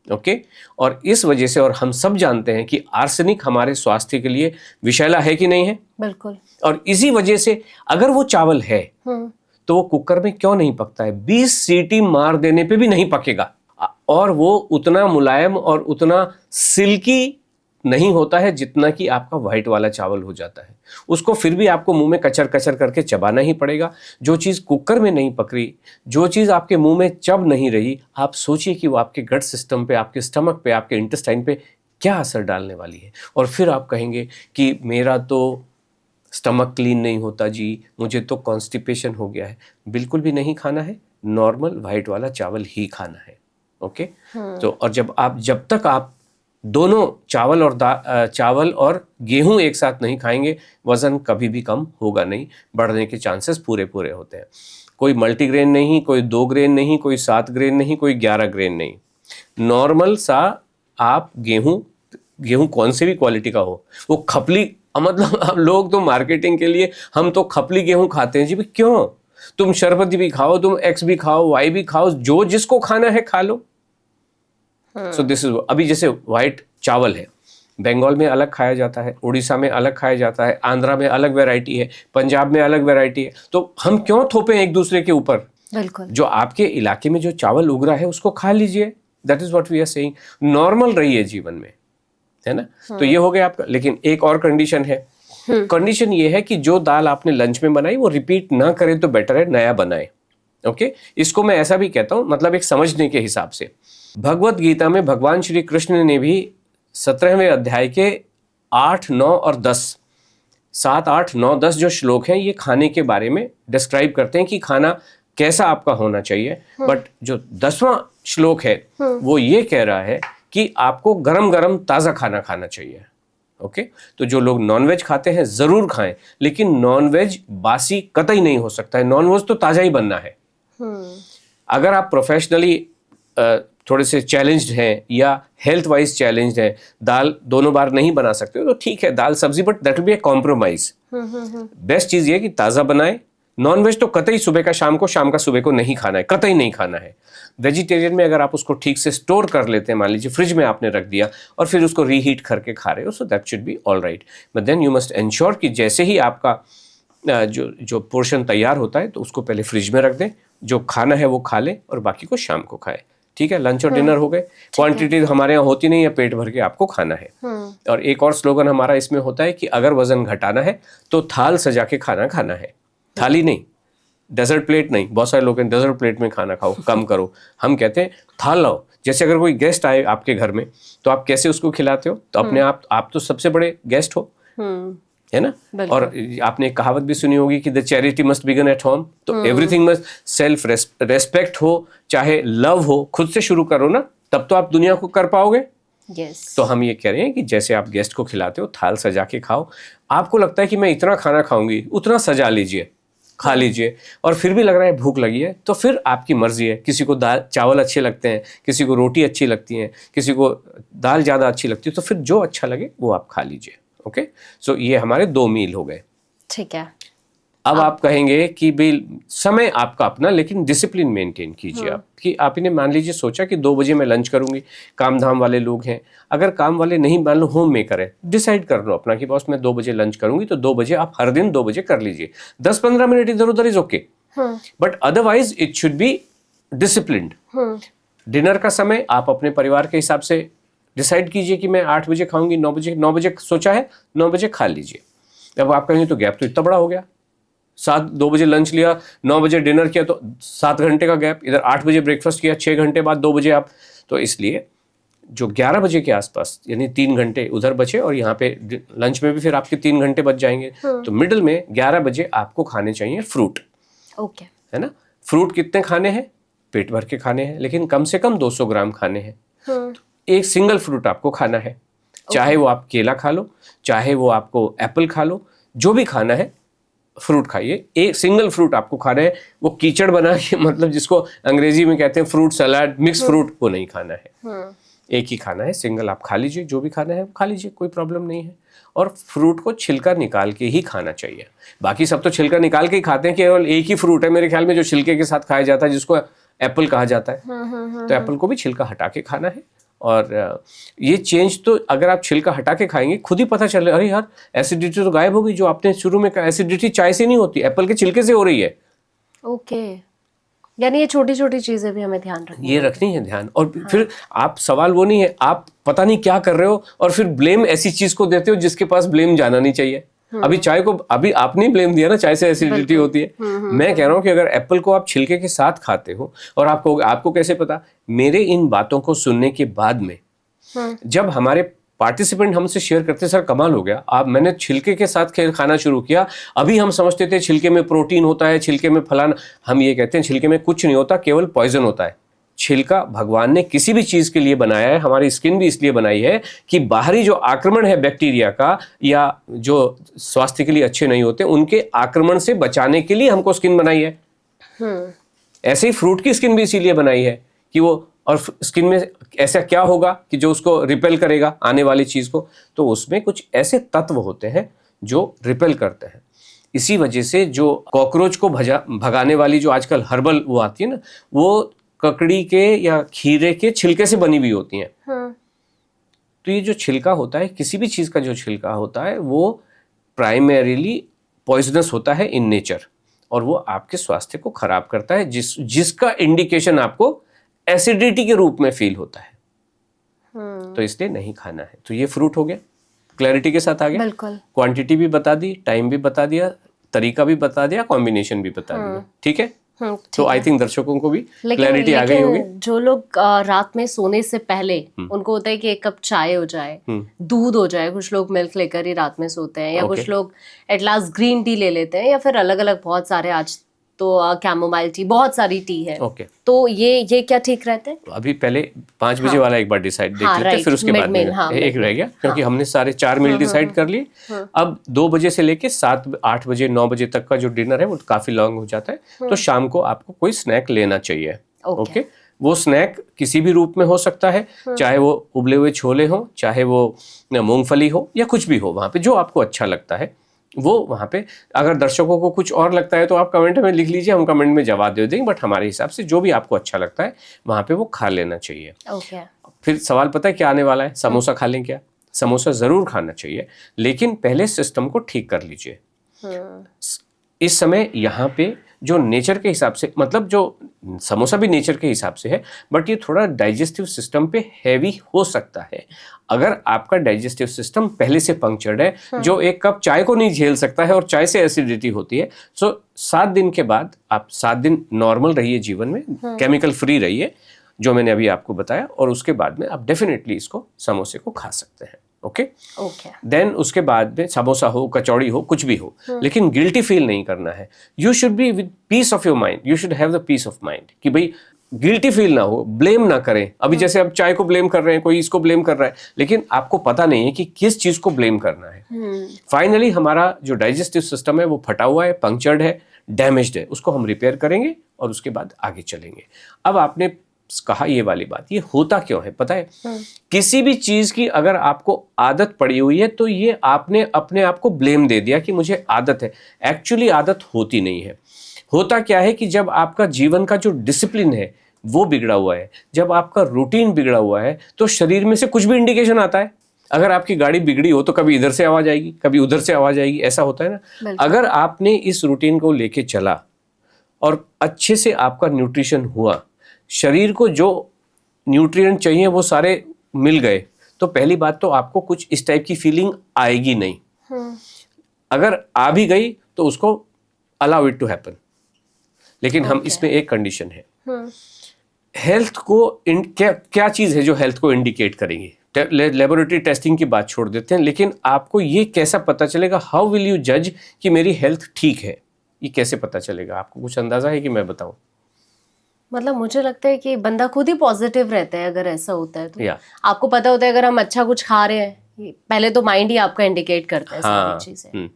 ओके, और इस वजह से, और हम सब जानते हैं कि आर्सेनिक हमारे स्वास्थ्य के लिए विषैला है कि नहीं है? बिल्कुल। और इसी वजह से अगर वो चावल है तो वो कुकर में क्यों नहीं पकता है? 20 सीटी मार देने पे भी नहीं पकेगा, और वो उतना मुलायम और उतना सिल्की नहीं होता है जितना कि आपका व्हाइट वाला चावल हो जाता है। उसको फिर भी आपको मुंह में कचर कचर करके चबाना ही पड़ेगा। जो चीज़ कुकर में नहीं पक रही, जो चीज़ आपके मुंह में चब नहीं रही, आप सोचिए कि वो आपके गट सिस्टम पे, आपके स्टमक पे, आपके इंटेस्टाइन पे क्या असर डालने वाली है। और फिर आप कहेंगे कि मेरा तो स्टमक क्लीन नहीं होता जी, मुझे तो कॉन्स्टिपेशन हो गया है। बिल्कुल भी नहीं खाना है, नॉर्मल व्हाइट वाला चावल ही खाना है। ओके, तो और जब तक आप दोनों चावल और गेहूं एक साथ नहीं खाएंगे, वजन कभी भी कम होगा नहीं, बढ़ने के चांसेस पूरे होते हैं। कोई मल्टीग्रेन नहीं, कोई 2 ग्रेन नहीं, कोई 7 ग्रेन नहीं, कोई 11 ग्रेन नहीं, नॉर्मल सा आप गेहूं कौन से भी क्वालिटी का हो, वो खपली, मतलब अब लोग तो मार्केटिंग के लिए हम तो खपली गेहूं खाते हैं जी। भाई क्यों? तुम शरबती भी खाओ, तुम एक्स भी खाओ, वाई भी खाओ, जो जिसको खाना है खा लो। सो दिस इज, अभी जैसे व्हाइट चावल है, बंगाल में अलग खाया जाता है, उड़ीसा में अलग खाया जाता है, आंध्रा में अलग वैरायटी है, पंजाब में अलग वैरायटी है। तो हम क्यों थोपे एक दूसरे के ऊपर? बिल्कुल। जो आपके इलाके में जो चावल उग रहा है उसको खा लीजिए। That is what we are saying. Normal रहिए जीवन में, है ना? तो ये हो गया आपका। लेकिन एक और कंडीशन है। कंडीशन ये है कि जो दाल आपने लंच में बनाई वो रिपीट ना करें तो बेटर है, नया बनाए। ओके, इसको मैं ऐसा भी कहता हूं, मतलब एक समझने के हिसाब से, भगवत गीता में भगवान श्री कृष्ण ने भी 17वें अध्याय के 8, 9 और 10, 7, 8, 9, 10 जो श्लोक हैं, ये खाने के बारे में डिस्क्राइब करते हैं कि खाना कैसा आपका होना चाहिए। बट जो 10वां श्लोक है वो ये कह रहा है कि आपको गरम गरम ताज़ा खाना खाना चाहिए। ओके, तो जो लोग नॉनवेज खाते हैं ज़रूर खाएं, लेकिन नॉनवेज बासी कतई नहीं हो सकता है। नॉनवेज तो ताज़ा ही बनना है। अगर आप प्रोफेशनली थोड़े से चैलेंज्ड हैं या हेल्थ वाइज चैलेंज्ड हैं, दाल दोनों बार नहीं बना सकते हो तो ठीक है, दाल सब्जी, but that will be a compromise. Best चीज़ ये कि ताज़ा बनाए। नॉनवेज तो कतई सुबह का शाम को, शाम का सुबह को नहीं खाना है, कतई नहीं खाना है। वेजिटेरियन में अगर आप उसको ठीक से स्टोर कर लेते हैं, मान लीजिए फ्रिज में आपने रख दिया और फिर उसको रीहीट करके खा रहे हो, so that should be all right. But then you must ensure कि जैसे ही आपका जो पोर्शन तैयार होता है तो उसको पहले फ्रिज में रख दें, जो खाना है वो खा लें और बाकी को शाम को खाएं। ठीक है, लंच और डिनर हो गए। क्वांटिटी हमारे यहाँ होती नहीं है, पेट भर के आपको खाना है। और एक और स्लोगन हमारा इसमें होता है कि अगर वजन घटाना है तो थाल सजा के खाना खाना है, थाली नहीं, डेजर्ट प्लेट नहीं। बहुत सारे लोग हैं डेजर्ट प्लेट में खाना खाओ, कम करो। हम कहते हैं थाल लाओ। जैसे अगर कोई गेस्ट आए आपके घर में तो आप कैसे उसको खिलाते हो? तो अपने आप तो सबसे बड़े गेस्ट हो, है ना? और आपने एक कहावत भी सुनी होगी कि the charity must begin at home. तो एवरीथिंग मस्ट सेल्फ रेस्पेक्ट हो, चाहे लव हो, खुद से शुरू करो ना, तब तो आप दुनिया को कर पाओगे। तो हम ये कह रहे हैं कि जैसे आप गेस्ट को खिलाते हो, थाल सजा के खाओ। आपको लगता है कि मैं इतना खाना खाऊंगी, उतना सजा लीजिए, खा लीजिए। और फिर भी लग रहा है भूख लगी है, तो फिर आपकी मर्जी है। किसी को दाल चावल अच्छे लगते हैं, किसी को रोटी अच्छी लगती है, किसी को दाल ज़्यादा अच्छी लगती है, तो फिर जो अच्छा लगे वो आप खा लीजिए। ओके, सो ये हमारे 2 मील हो गए। ठीक है। अब आप कहेंगे कि भाई समय आपका अपना, लेकिन डिसिप्लिन मेंटेन कीजिए। आप कि आपने मान लीजिए सोचा कि 2 बजे मैं लंच करूंगी, काम धाम वाले लोग हैं। अगर काम वाले नहीं, मान लो होम मेकर है, डिसाइड कर लो अपना कि बॉस मैं 2 बजे लंच करूंगी, तो 2 बजे आप हर दिन 2 बजे कर लीजिए। 10-15 मिनट इधर उधर is okay, but otherwise it should be disciplined. Dinner का समय आप अपने परिवार के हिसाब से डिसाइड कीजिए कि मैं 8 बजे खाऊंगी, 9 बजे सोचा है, 9 बजे खा लीजिए। अब आप कहेंगे तो गैप तो इतना बड़ा हो गया, 2 बजे लंच लिया, 9 बजे डिनर किया, तो 7 घंटे का गैप, इधर 8 बजे ब्रेकफास्ट किया, 6 घंटे बाद 2 बजे आप, तो इसलिए जो 11 बजे के आसपास यानी 3 घंटे उधर बचे और यहाँ पे लंच में भी फिर आपके 3 घंटे बच जाएंगे, तो मिडिल में 11 बजे आपको खाने चाहिए फ्रूट। ओके। है ना? फ्रूट कितने खाने हैं? पेट भर के खाने हैं, लेकिन कम से कम 200 ग्राम खाने हैं। एक सिंगल फ्रूट आपको खाना है, चाहे वो आप केला खा लो, चाहे वो आपको एप्पल खा लो, जो भी खाना है फ्रूट खाइए। एक सिंगल फ्रूट आपको खाना है, वो कीचड़ बना के मतलब जिसको अंग्रेजी में कहते हैं फ्रूट सलाद, मिक्स फ्रूट, वो नहीं खाना है। एक ही खाना है, सिंगल आप खा लीजिए, जो भी खाना है खा लीजिए, कोई प्रॉब्लम नहीं है। और फ्रूट को छिलका निकाल के ही खाना चाहिए। बाकी सब तो छिलका निकाल के ही खाते हैं, केवल एक ही फ्रूट है मेरे ख्याल में जो छिलके के साथ खाया जाता है, जिसको एप्पल कहा जाता है। तो एप्पल को भी छिलका हटा के खाना है। और ये चेंज तो अगर आप छिलका हटा के खाएंगे, खुद ही पता चले, अरे यार एसिडिटी तो गायब हो गई, जो आपने शुरू में कहा एसिडिटी चाय से नहीं होती, एप्पल के छिलके से हो रही है। ओके, यानी ये छोटी छोटी चीजें भी हमें ध्यान रखनी है ध्यान। और फिर आप सवाल वो नहीं है, आप पता नहीं क्या कर रहे हो और फिर ब्लेम ऐसी चीज को देते हो जिसके पास ब्लेम जाना नहीं चाहिए। अभी चाय को अभी आपने ब्लेम दिया ना, चाय से एसिडिटी होती है। मैं कह रहा हूं कि अगर एप्पल को आप छिलके के साथ खाते हो, और आपको कैसे पता? मेरे इन बातों को सुनने के बाद में जब हमारे पार्टिसिपेंट हमसे शेयर करते, सर कमाल हो गया, मैंने छिलके के साथ खाना शुरू किया। अभी हम समझते थे छिलके में प्रोटीन होता है, छिलके में फलाना, हम ये कहते हैं छिलके में कुछ नहीं होता, केवल पॉइजन होता है। छिलका भगवान ने किसी भी चीज के लिए बनाया है, हमारी स्किन भी इसलिए बनाई है कि बाहरी जो आक्रमण है बैक्टीरिया का या जो स्वास्थ्य के लिए अच्छे नहीं होते, उनके आक्रमण से बचाने के लिए हमको स्किन बनाई है। ऐसे ही फ्रूट की स्किन भी इसीलिए बनाई है कि वो, और स्किन में ऐसा क्या होगा कि जो उसको रिपेल करेगा आने वाली चीज को, तो उसमें कुछ ऐसे तत्व होते हैं जो रिपेल करते हैं। इसी वजह से जो कॉकरोच को भगाने वाली जो आजकल हर्बल वो आती है ना, वो ककड़ी के या खीरे के छिलके से बनी हुई होती हैं। तो ये जो छिलका होता है, किसी भी चीज का जो छिलका होता है, वो प्राइमरीली पॉइजनस होता है इन नेचर, और वो आपके स्वास्थ्य को खराब करता है, जिसका इंडिकेशन आपको एसिडिटी के रूप में फील होता है। तो इसलिए नहीं खाना है। तो ये फ्रूट हो गया, क्लैरिटी के साथ आ गया। बिल्कुल। क्वांटिटी भी बता दी, टाइम भी बता दिया, तरीका भी बता दिया, कॉम्बिनेशन भी बता दिया। ठीक है? तो आई थिंक दर्शकों को भी क्लैरिटी आ गई होगी। जो लोग रात में सोने से पहले उनको होता है कि 1 कप चाय हो जाए, दूध हो जाए, कुछ लोग मिल्क लेकर ही रात में सोते हैं, या कुछ लोग एट लास्ट ग्रीन टी ले लेते हैं, या फिर अलग अलग बहुत सारे, आज तो कैमोमाइल टी, बहुत सारी टी है। तो ये क्या ठीक रहते हैं? अभी पहले 5 बजे वाला एक बार डिसाइड देख लेते हैं, फिर उसके बाद में एक रह गया, क्योंकि हमने सारे 4 मील डिसाइड कर लिए। अब 2 बजे से लेके 7, 8 बजे, 9 बजे तक का जो डिनर है वो काफी लॉन्ग हो जाता है। तो शाम को आपको कोई स्नैक लेना चाहिए। ओके, वो स्नैक किसी भी रूप में हो सकता है, चाहे वो उबले हुए छोले हो, चाहे वो मूंगफली हो, या कुछ भी हो, वहां पे जो आपको अच्छा लगता है वो वहाँ पे। अगर दर्शकों को कुछ और लगता है तो आप कमेंट में लिख लीजिए, हम कमेंट में जवाब दे देंगे, बट हमारे हिसाब से जो भी आपको अच्छा लगता है वहाँ पे वो खा लेना चाहिए। फिर सवाल पता है क्या आने वाला है? समोसा खा लें क्या? समोसा जरूर खाना चाहिए, लेकिन पहले सिस्टम को ठीक कर लीजिए। इस समय यहाँ पे जो नेचर के हिसाब से, मतलब जो समोसा भी नेचर के हिसाब से है, बट ये थोड़ा डाइजेस्टिव सिस्टम पे हैवी हो सकता है। अगर आपका डाइजेस्टिव सिस्टम पहले से पंक्चर्ड है, जो 1 कप चाय को नहीं झेल सकता है और चाय से एसिडिटी होती है, सो 7 दिन के बाद आप 7 दिन नॉर्मल रहिए, जीवन में केमिकल फ्री रहिए, जो मैंने अभी आपको बताया, और उसके बाद में आप डेफिनेटली इसको समोसे को खा सकते हैं। ओके, देन उसके बाद में समोसा हो, कचौड़ी हो, कुछ भी हो, लेकिन गिल्टी फील नहीं करना है। You should be with peace of your mind, you should have the peace of mind कि भाई गिल्टी फील ना हो, ब्लेम ना करें। अभी जैसे अब चाय को ब्लेम कर रहे हैं, कोई इसको ब्लेम कर रहा है, लेकिन आपको पता नहीं है कि किस चीज को ब्लेम करना है। फाइनली हमारा जो डाइजेस्टिव सिस्टम है वो फटा हुआ है, पंक्चर्ड है, डैमेज्ड है, उसको हम रिपेयर करेंगे और उसके बाद आगे चलेंगे। अब आपने कहा ये वाली बात, ये होता क्यों है पता है? किसी भी चीज की अगर आपको आदत पड़ी हुई है तो ये आपने अपने आप को ब्लेम दे दिया कि मुझे आदत है। एक्चुअली आदत होती नहीं है। होता क्या है कि जब आपका जीवन का जो डिसिप्लिन है वो बिगड़ा हुआ है, जब आपका रूटीन बिगड़ा हुआ है, तो शरीर में से कुछ भी इंडिकेशन आता है। अगर आपकी गाड़ी बिगड़ी हो तो कभी इधर से आवाज आएगी, कभी उधर से आवाज आएगी, ऐसा होता है ना। अगर आपने इस रूटीन को लेके चला और अच्छे से आपका न्यूट्रिशन हुआ, शरीर को जो न्यूट्रिएंट चाहिए वो सारे मिल गए, तो पहली बात तो आपको कुछ इस टाइप की फीलिंग आएगी नहीं। अगर आ भी गई तो उसको अलाउ इट टू हैपन, लेकिन हम इसमें एक कंडीशन है, हेल्थ को क्या चीज़ है जो हेल्थ को इंडिकेट करेगी? लेबोरेटरी टेस्टिंग की बात छोड़ देते हैं, लेकिन आपको ये कैसा पता चलेगा, हाउ विल यू जज कि मेरी हेल्थ ठीक है? ये कैसे पता चलेगा? आपको कुछ अंदाजा है कि मैं बताऊं? मतलब मुझे लगता है कि बंदा खुद ही पॉजिटिव रहता है अगर ऐसा होता है तो। या आपको पता होता है अगर हम अच्छा कुछ खा रहे हैं, पहले तो माइंड ही आपका इंडिकेट करता है सारी चीजें,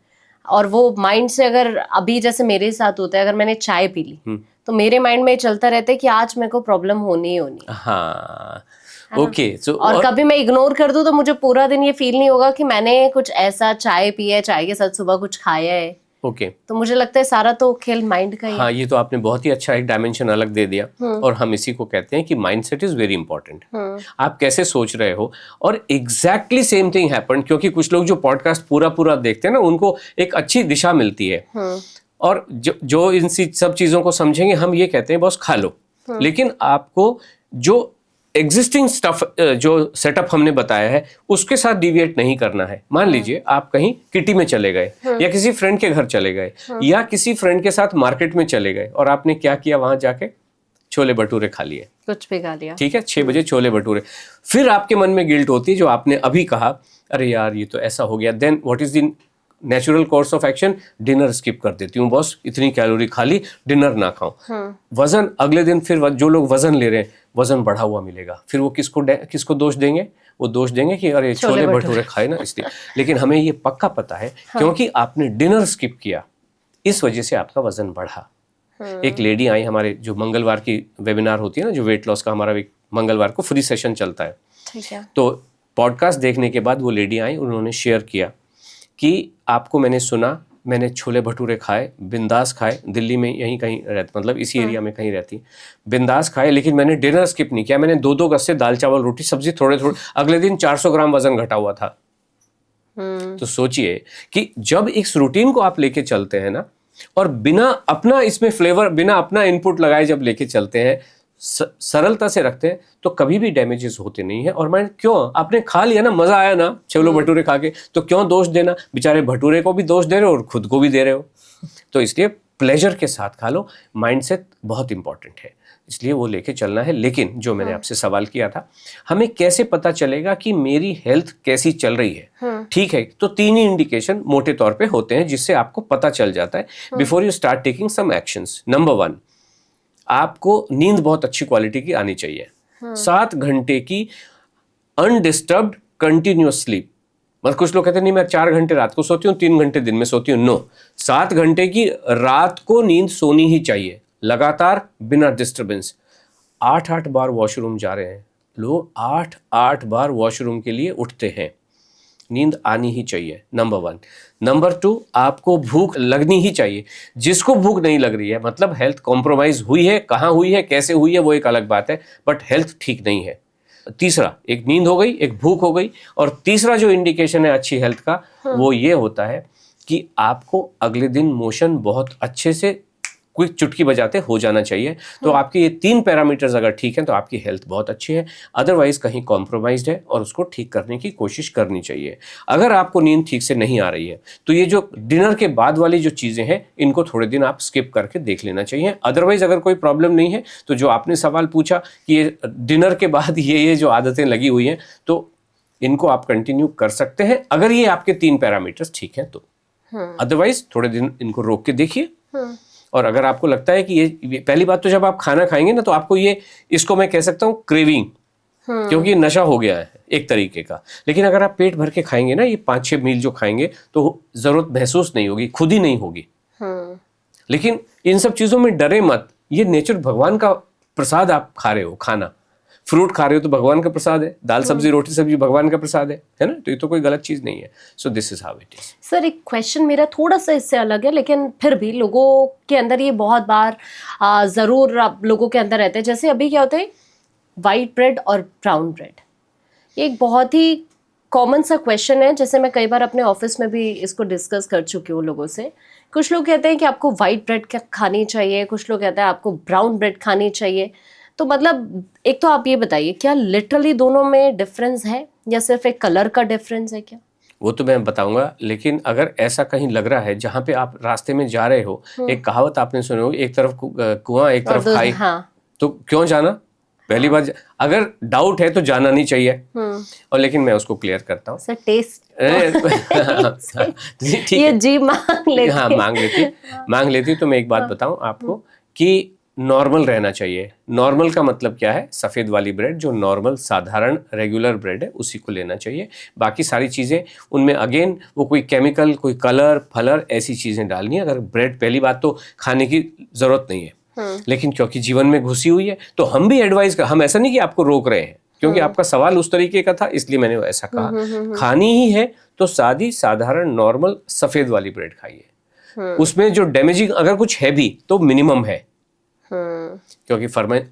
और वो माइंड से अगर अभी जैसे मेरे साथ होता है, अगर मैंने चाय पी ली तो मेरे माइंड में चलता रहता है कि आज मेरे को प्रॉब्लम होनी ही होनी है। हाँ, ओके। सो और कभी मैं इग्नोर कर दूं तो मुझे पूरा दिन ये फील नहीं होगा कि मैंने कुछ ऐसा चाय पी है, चाय के साथ सुबह कुछ खाया है। ओके, तो मुझे लगता है सारा तो खेल माइंड का ही है। हाँ, ये तो आपने बहुत ही अच्छा एक डायमेंशन अलग दे दिया, और हम इसी को कहते हैं कि माइंडसेट इज वेरी इंपॉर्टेंट। आप कैसे सोच रहे हो, और एग्जैक्टली सेम थिंग हैपन, क्योंकि कुछ लोग जो पॉडकास्ट पूरा पूरा देखते हैं ना, उनको एक अच्छी दिशा मिलती है, और जो इन सब चीजों को समझेंगे, हम ये कहते हैं बस खा लो, लेकिन आपको जो एग्जिस्टिंग स्टफ जो सेटअप हमने बताया है उसके साथ डिविएट नहीं करना है। मान लीजिए आप कहीं किटी में चले गए, या किसी फ्रेंड के घर चले गए, या किसी फ्रेंड के साथ मार्केट में चले गए, और आपने क्या किया, वहां जाके छोले भटूरे खा लिए, कुछ भी खा लिया, ठीक है, 6 बजे छोले भटूरे। फिर आपके मन में गिल्ट होती है, जो आपने अभी कहा, अरे यार ये तो ऐसा हो गया। Then what is the natural course of action? Dinner skip कर देती हूँ बॉस, इतनी कैलोरी खा ली, डिनर ना खाऊं। वजन अगले दिन, फिर जो लोग वजन ले रहे हैं वजन बढ़ा हुआ मिलेगा, फिर वो किसको दोष देंगे? वो दोष देंगे कि अरे छोले भटूरे खाए ना, इसलिए। लेकिन हमें ये पक्का पता है, क्योंकि आपने डिनर स्किप किया, इस वजह से आपका वजन बढ़ा। एक लेडी आई हमारे, जो मंगलवार की वेबिनार होती है ना, जो वेट लॉस का हमारा एक मंगलवार को फ्री सेशन चलता है, ठीक है। तो पॉडकास्ट देखने के बाद वो लेडी आई, उन्होंने शेयर किया कि आपको मैंने सुना, मैंने छोले भटूरे खाए, बिंदास खाए, दिल्ली में यहीं कहीं रहती, मतलब इसी एरिया में कहीं रहती, बिंदास खाए, लेकिन मैंने डिनर स्किप नहीं किया। मैंने 2-2 गस्से दाल चावल रोटी सब्जी थोड़े थोड़े, अगले दिन 400 ग्राम वजन घटा हुआ था। तो सोचिए कि जब इस रूटीन को आप लेके चलते हैं ना, और बिना अपना इसमें फ्लेवर, बिना अपना इनपुट लगाए जब लेके चलते हैं, सरलता से रखते हैं, तो कभी भी डैमेजेस होते नहीं है। और मैं क्यों, आपने खा लिया ना, मजा आया ना छोले भटूरे खा के, तो क्यों दोष देना? बेचारे भटूरे को भी दोष दे रहे हो और खुद को भी दे रहे हो। तो इसलिए प्लेजर के साथ खा लो। माइंडसेट बहुत इंपॉर्टेंट है, इसलिए वो लेके चलना है। लेकिन जो मैंने आपसे सवाल किया था, हमें कैसे पता चलेगा कि मेरी हेल्थ कैसी चल रही है? ठीक है, तो 3 ही इंडिकेशन मोटे तौर पे होते हैं जिससे आपको पता चल जाता है before you start taking some actions. Number 1, आपको नींद बहुत अच्छी क्वालिटी की आनी चाहिए। 7 घंटे की अनडिस्टर्ब्ड कंटिन्यूअस स्लीप। मतलब कुछ लोग कहते हैं नहीं मैं 4 घंटे रात को सोती हूँ, 3 घंटे दिन में सोती हूँ। नो, 7 घंटे की रात को नींद सोनी ही चाहिए, लगातार बिना डिस्टर्बेंस। 8-8 बार वॉशरूम जा रहे हैं लोग, 8-8 बार वॉशरूम के लिए उठते हैं। नींद आनी ही चाहिए, नंबर 1। नंबर 2, आपको भूख लगनी ही चाहिए। जिसको भूख नहीं लग रही है, मतलब हेल्थ कॉम्प्रोमाइज हुई है, कहाँ हुई है, कैसे हुई है, वो एक अलग बात है, बट हेल्थ ठीक नहीं है। तीसरा, एक नींद हो गई, एक भूख हो गई, और तीसरा जो इंडिकेशन है अच्छी हेल्थ का, वो ये होता है कि आपको अगले दिन मोशन बहुत अच्छे से क्विक चुटकी बजाते हो जाना चाहिए। तो आपके ये 3 पैरामीटर्स अगर ठीक हैं तो आपकी हेल्थ बहुत अच्छी है। अदरवाइज कहीं कॉम्प्रोमाइज्ड है और उसको ठीक करने की कोशिश करनी चाहिए। अगर आपको नींद ठीक से नहीं आ रही है तो ये जो डिनर के बाद वाली जो चीज़ें हैं, इनको थोड़े दिन आप स्किप करके देख लेना चाहिए। अदरवाइज अगर कोई प्रॉब्लम नहीं है तो जो आपने सवाल पूछा कि ये डिनर के बाद ये जो आदतें लगी हुई हैं, तो इनको आप कंटिन्यू कर सकते हैं अगर ये आपके 3 पैरामीटर्स ठीक हैं तो। अदरवाइज थोड़े दिन इनको रोक के देखिए। और अगर आपको लगता है कि ये पहली बात, तो जब आप खाना खाएंगे ना, तो आपको ये, इसको मैं कह सकता हूँ क्रेविंग, क्योंकि नशा हो गया है एक तरीके का। लेकिन अगर आप पेट भर के खाएंगे ना, ये 5-6 मील जो खाएंगे, तो जरूरत महसूस नहीं होगी, खुद ही नहीं होगी। लेकिन इन सब चीजों में डरे मत, ये नेचर, भगवान का प्रसाद आप खा रहे हो। खाना, फ्रूट खा रहे हो तो भगवान का प्रसाद है, दाल सब्जी रोटी सब्जी भगवान का प्रसाद है ना? तो ये तो कोई गलत चीज नहीं है। So this is how it is. Sir, एक क्वेश्चन मेरा थोड़ा सा इससे अलग है, लेकिन फिर भी लोगों के अंदर ये बहुत बार जरूर लोगों के अंदर रहते हैं। जैसे अभी क्या होता है, वाइट ब्रेड और ब्राउन ब्रेड, ये एक बहुत ही कॉमन सा क्वेश्चन है। जैसे मैं कई बार अपने ऑफिस में भी इसको डिस्कस कर चुकी हूँ लोगों से। कुछ लोग कहते हैं कि आपको वाइट ब्रेड खानी चाहिए, कुछ लोग कहते हैं आपको ब्राउन ब्रेड खानी चाहिए। तो मतलब एक तो आप ये बताइए, क्या लिटरली दोनों में डिफरेंस है या सिर्फ एक कलर का डिफरेंस है क्या? वो तो मैं बताऊंगा, लेकिन अगर ऐसा कहीं लग रहा है जहाँ पे आप रास्ते में जा रहे हो, एक कहावत आपने सुनी होगी, एक तरफ कुआं एक तरफ खाई, हाँ। तो क्यों जाना? पहली बात, अगर डाउट है तो जाना नहीं चाहिए। और लेकिन मैं उसको क्लियर करता हूँ। सर टेस्ट ठीक ये है, जी मांग लेती हाँ मांग लेती। तो मैं एक बात बताऊं आपको कि नॉर्मल रहना चाहिए। नॉर्मल का मतलब क्या है? सफ़ेद वाली ब्रेड, जो नॉर्मल साधारण रेगुलर ब्रेड है, उसी को लेना चाहिए। बाकी सारी चीज़ें उनमें अगेन वो कोई केमिकल, कोई कलर फलर ऐसी चीज़ें डालनी है। अगर ब्रेड पहली बात तो खाने की ज़रूरत नहीं है, लेकिन क्योंकि जीवन में घुसी हुई है तो हम भी एडवाइस कर, हम ऐसा नहीं कि आपको रोक रहे हैं, क्योंकि आपका सवाल उस तरीके का था इसलिए मैंने ऐसा कहा। खानी ही है तो सादी साधारण नॉर्मल सफ़ेद वाली ब्रेड खाइए। उसमें जो डैमेजिंग अगर कुछ है भी तो मिनिमम है, क्योंकि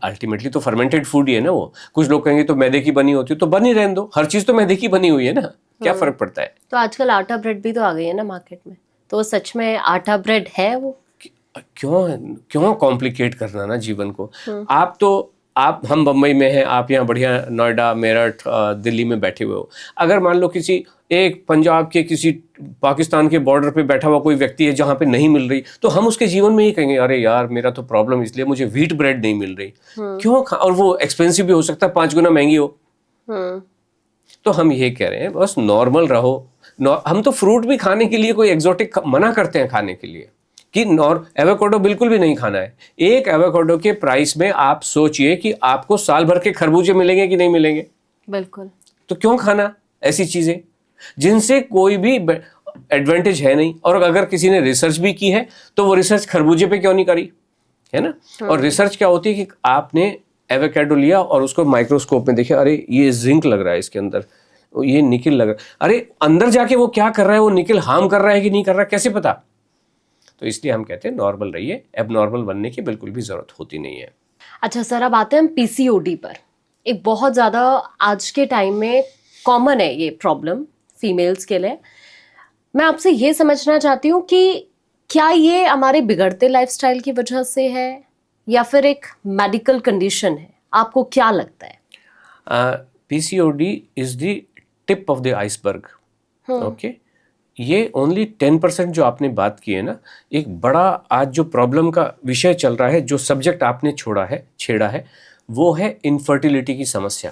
अल्टीमेटली तो फर्मेंटेड फूड ही है ना वो। कुछ लोग कहेंगे तो मैदे की बनी होती है, तो बनी रहने दो, हर चीज तो मैदे की बनी हुई है ना, क्या फर्क पड़ता है? तो आजकल आटा ब्रेड भी तो आ गई है ना मार्केट में, तो सच में आटा ब्रेड है वो? क्यों कॉम्प्लिकेट करना ना जीवन को। हम बम्बई में हैं, आप यहाँ बढ़िया नोएडा मेरठ दिल्ली में बैठे हुए हो। अगर मान लो किसी एक पंजाब के किसी पाकिस्तान के बॉर्डर पे बैठा हुआ कोई व्यक्ति है जहाँ पे नहीं मिल रही, तो हम उसके जीवन में ये कहेंगे अरे यार मेरा तो प्रॉब्लम इसलिए मुझे व्हीट ब्रेड नहीं मिल रही। क्यों और वो एक्सपेंसिव भी हो सकता है, 5 गुना महंगी हो। तो हम ये कह रहे हैं बस नॉर्मल रहो। हम तो फ्रूट भी खाने के लिए कोई एग्जोटिक मना करते हैं खाने के लिए कि एवोकाडो बिल्कुल भी नहीं खाना है। एक एवोकाडो के प्राइस में आप सोचिए कि आपको साल भर के खरबूजे मिलेंगे कि नहीं मिलेंगे? बिल्कुल। तो क्यों खाना ऐसी चीजें जिनसे कोई भी एडवांटेज है नहीं? और अगर किसी ने रिसर्च भी की है तो वो रिसर्च खरबूजे पे क्यों नहीं करी, है ना? और रिसर्च क्या होती है कि आपने एवोकाडो लिया और उसको माइक्रोस्कोप में देखे, अरे ये जिंक लग रहा है इसके अंदर, ये निकिल लग रहा है, अरे अंदर जाके वो क्या कर रहा है, वो निकिल हार्म कर रहा है कि नहीं कर रहा है, कैसे पता? तो इसलिए हम कहते हैं नॉर्मल रहिए, एबनॉर्मल बनने की बिल्कुल भी जरूरत होती नहीं है। अच्छा सर, अब आते हैं हम पीसीओडी पर। एक बहुत ज़्यादा आज के टाइम में कॉमन है ये प्रॉब्लम फीमेल्स के लिए। मैं आपसे ये समझना चाहती हूँ कि क्या ये हमारे बिगड़ते लाइफस्टाइल की वजह से है या फिर एक मेडिकल कंडीशन है? आपको क्या लगता है? PCOD is the tip of the iceberg. Okay, ये ओनली 10% जो आपने बात की है ना, एक बड़ा आज जो प्रॉब्लम का विषय चल रहा है, जो सब्जेक्ट आपने छेड़ा है, वो है इनफर्टिलिटी की समस्या।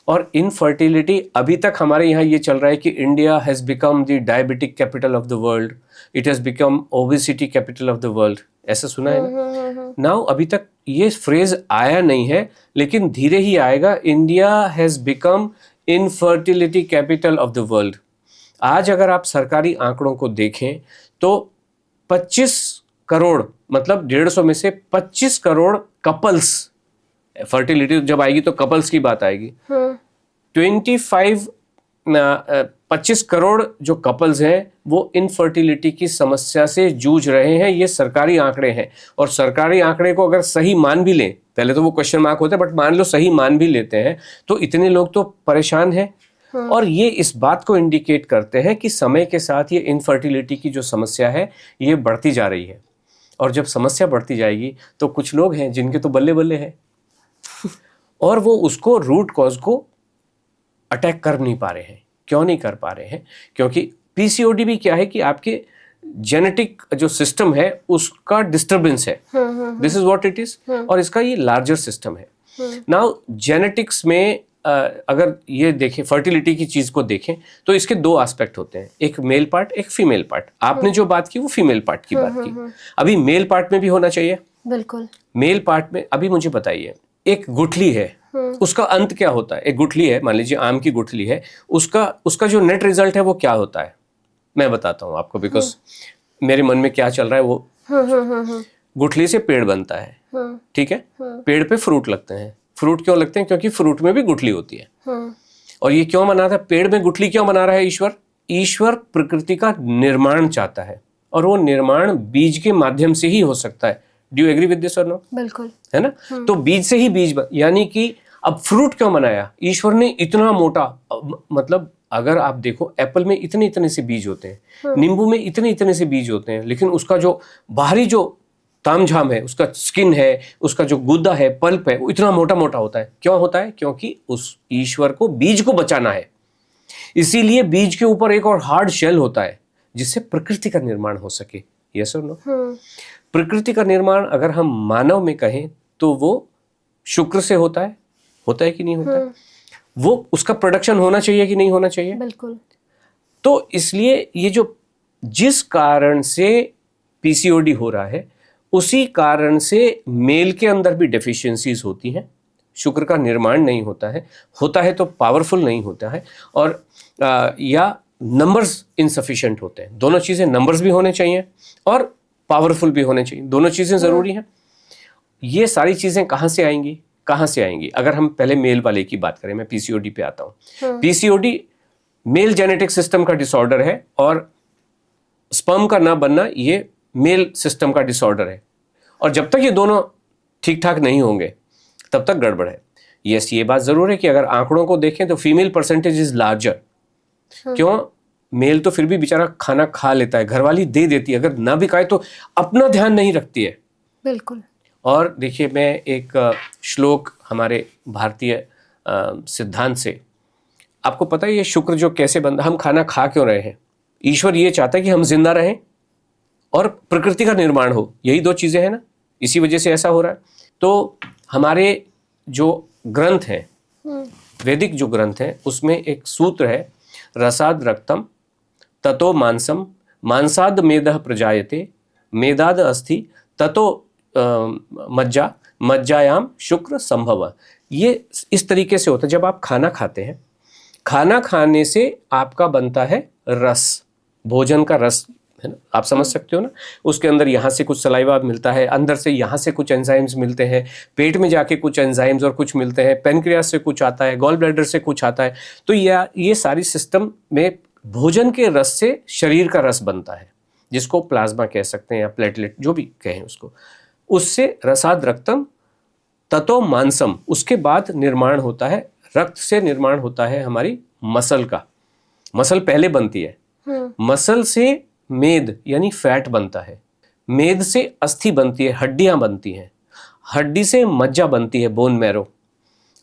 और इनफर्टिलिटी अभी तक हमारे यहाँ ये चल रहा है कि India has become the diabetic capital of the world, it has become obesity capital of the world, ऐसा सुना है ना? नाउ अभी तक ये फ्रेज आया नहीं है, लेकिन धीरे ही आएगा। India has become infertility capital of the world. आज अगर आप सरकारी आंकड़ों को देखें तो 25 करोड़, मतलब 150 में से 25 करोड़ कपल्स, फर्टिलिटी जब आएगी तो कपल्स की बात आएगी, 25 करोड़ जो कपल्स हैं वो इनफर्टिलिटी की समस्या से जूझ रहे हैं। ये सरकारी आंकड़े हैं, और सरकारी आंकड़े को अगर सही मान भी लें, पहले तो वो क्वेश्चन मार्क होता है, बट मान लो सही मान भी लेते हैं तो इतने लोग तो परेशान हैं। और ये इस बात को इंडिकेट करते हैं कि समय के साथ ये इनफर्टिलिटी की जो समस्या है ये बढ़ती जा रही है। और जब समस्या बढ़ती जाएगी तो कुछ लोग हैं जिनके तो बल्ले बल्ले हैं और वो उसको रूट कॉज को अटैक कर नहीं पा रहे हैं। क्यों नहीं कर पा रहे हैं? क्योंकि पीसीओडी भी क्या है कि आपके जेनेटिक जो सिस्टम है उसका डिस्टर्बेंस है। This is what it is. और इसका ये लार्जर सिस्टम है। नाउ जेनेटिक्स में अगर ये देखें, फर्टिलिटी की चीज को देखें तो इसके 2 एस्पेक्ट होते हैं, एक मेल पार्ट, एक फीमेल पार्ट। आपने जो बात की वो फीमेल पार्ट की बात की, अभी मेल पार्ट में भी होना चाहिए। बिल्कुल। मेल पार्ट में अभी मुझे बताइए, एक गुठली है, उसका अंत क्या होता है? एक गुठली है, मान लीजिए आम की गुठली है, उसका जो नेट रिजल्ट है वो क्या होता है? मैं बताता हूँ आपको, बिकॉज मेरे मन में क्या चल रहा है वो। गुठली से पेड़ बनता है, ठीक है? पेड़ पे फ्रूट लगते हैं। फ्रूट क्यों लगते हैं? क्योंकि फ्रूट में भी गुठली होती है। और ये क्यों बना था? पेड़ में गुठली क्यों बना रहा है ईश्वर? ईश्वर प्रकृति का निर्माण चाहता है, और वो निर्माण बीज के माध्यम से ही हो सकता है। Do you agree with this और नो? बिल्कुल, है ना? तो बीज से ही यानी कि अब फ्रूट क्यों बनाया ईश्वर ने इतना मोटा? मतलब अगर आप देखो, एप्पल में इतने इतने से बीज होते हैं, नींबू में इतने इतने से बीज होते हैं, लेकिन उसका जो बाहरी जो तामझाम है, उसका स्किन है, उसका जो गुद्दा है, पल्प है, वो इतना मोटा मोटा होता है। क्यों होता है? क्योंकि उस ईश्वर को बीज को बचाना है। इसीलिए बीज के ऊपर एक और हार्ड शेल होता है जिससे प्रकृति का निर्माण हो सके। यस और नो? प्रकृति का निर्माण अगर हम मानव में कहें तो वो शुक्र से होता है कि नहीं होता है? वो उसका प्रोडक्शन होना चाहिए कि नहीं होना चाहिए? बिल्कुल। तो इसलिए ये जो जिस कारण से पीसीओडी हो रहा है उसी कारण से मेल के अंदर भी डेफिशिएंसीज होती हैं। शुक्र का निर्माण नहीं होता है तो पावरफुल नहीं होता है, और या नंबर्स इनसफिशिएंट होते हैं। दोनों चीज़ें, नंबर्स भी होने चाहिए और पावरफुल भी होने चाहिए, दोनों चीज़ें ज़रूरी हैं। ये सारी चीज़ें कहाँ से आएंगी? अगर हम पहले मेल वाले की बात करें, मैं पीसीओडी पे आता हूँ। पीसीओडी मेल जेनेटिक सिस्टम का डिसऑर्डर है और स्पर्म का ना बनना ये मेल सिस्टम का डिसऑर्डर है, और जब तक ये दोनों ठीक ठाक नहीं होंगे तब तक गड़बड़ है। यस, ये बात ज़रूर है कि अगर आंकड़ों को देखें तो फीमेल परसेंटेज इज लार्जर। क्यों? मेल तो फिर भी बेचारा खाना खा लेता है, घरवाली दे देती है, अगर ना भी खाए तो अपना ध्यान नहीं रखती है। बिल्कुल। और देखिए, मैं एक श्लोक हमारे भारतीय सिद्धांत से, आपको पता है ये शुक्र जो कैसे बनता, हम खाना खा क्यों रहे हैं? ईश्वर ये चाहता है कि हम जिंदा रहें और प्रकृति का निर्माण हो, यही दो चीज़ें हैं ना, इसी वजह से ऐसा हो रहा है। तो हमारे जो ग्रंथ हैं, वैदिक जो ग्रंथ हैं, उसमें एक सूत्र है, रसाद रक्तम ततो मांसम मांसाद मेदः प्रजायते मेदाद अस्थि ततो मज्जा मज्जायाम शुक्र संभव। ये इस तरीके से होता है, जब आप खाना खाते हैं, खाना खाने से आपका बनता है रस, भोजन का रस है ना, आप समझ सकते हो ना। उसके अंदर यहाँ से कुछ सलाइवा मिलता है, अंदर से यहाँ से कुछ एंजाइम्स मिलते हैं, पेट में जाके कुछ एंजाइम्स और कुछ मिलते हैं, पेनक्रियास से कुछ आता है, गॉल ब्लैडर से कुछ आता है। तो ये सारी सिस्टम में भोजन के रस से शरीर का रस बनता है, जिसको प्लाज्मा कह सकते हैं या प्लेटलेट, जो भी कहें उसको। उससे रसाद रक्तम ततो मांसम, उसके बाद निर्माण होता है, रक्त से निर्माण होता है हमारी मसल का। मसल पहले बनती है, मसल से मेद यानी फैट बनता है, मेद से अस्थि बनती है, हड्डियां बनती हैं, हड्डी से मज्जा बनती है, बोन मैरो।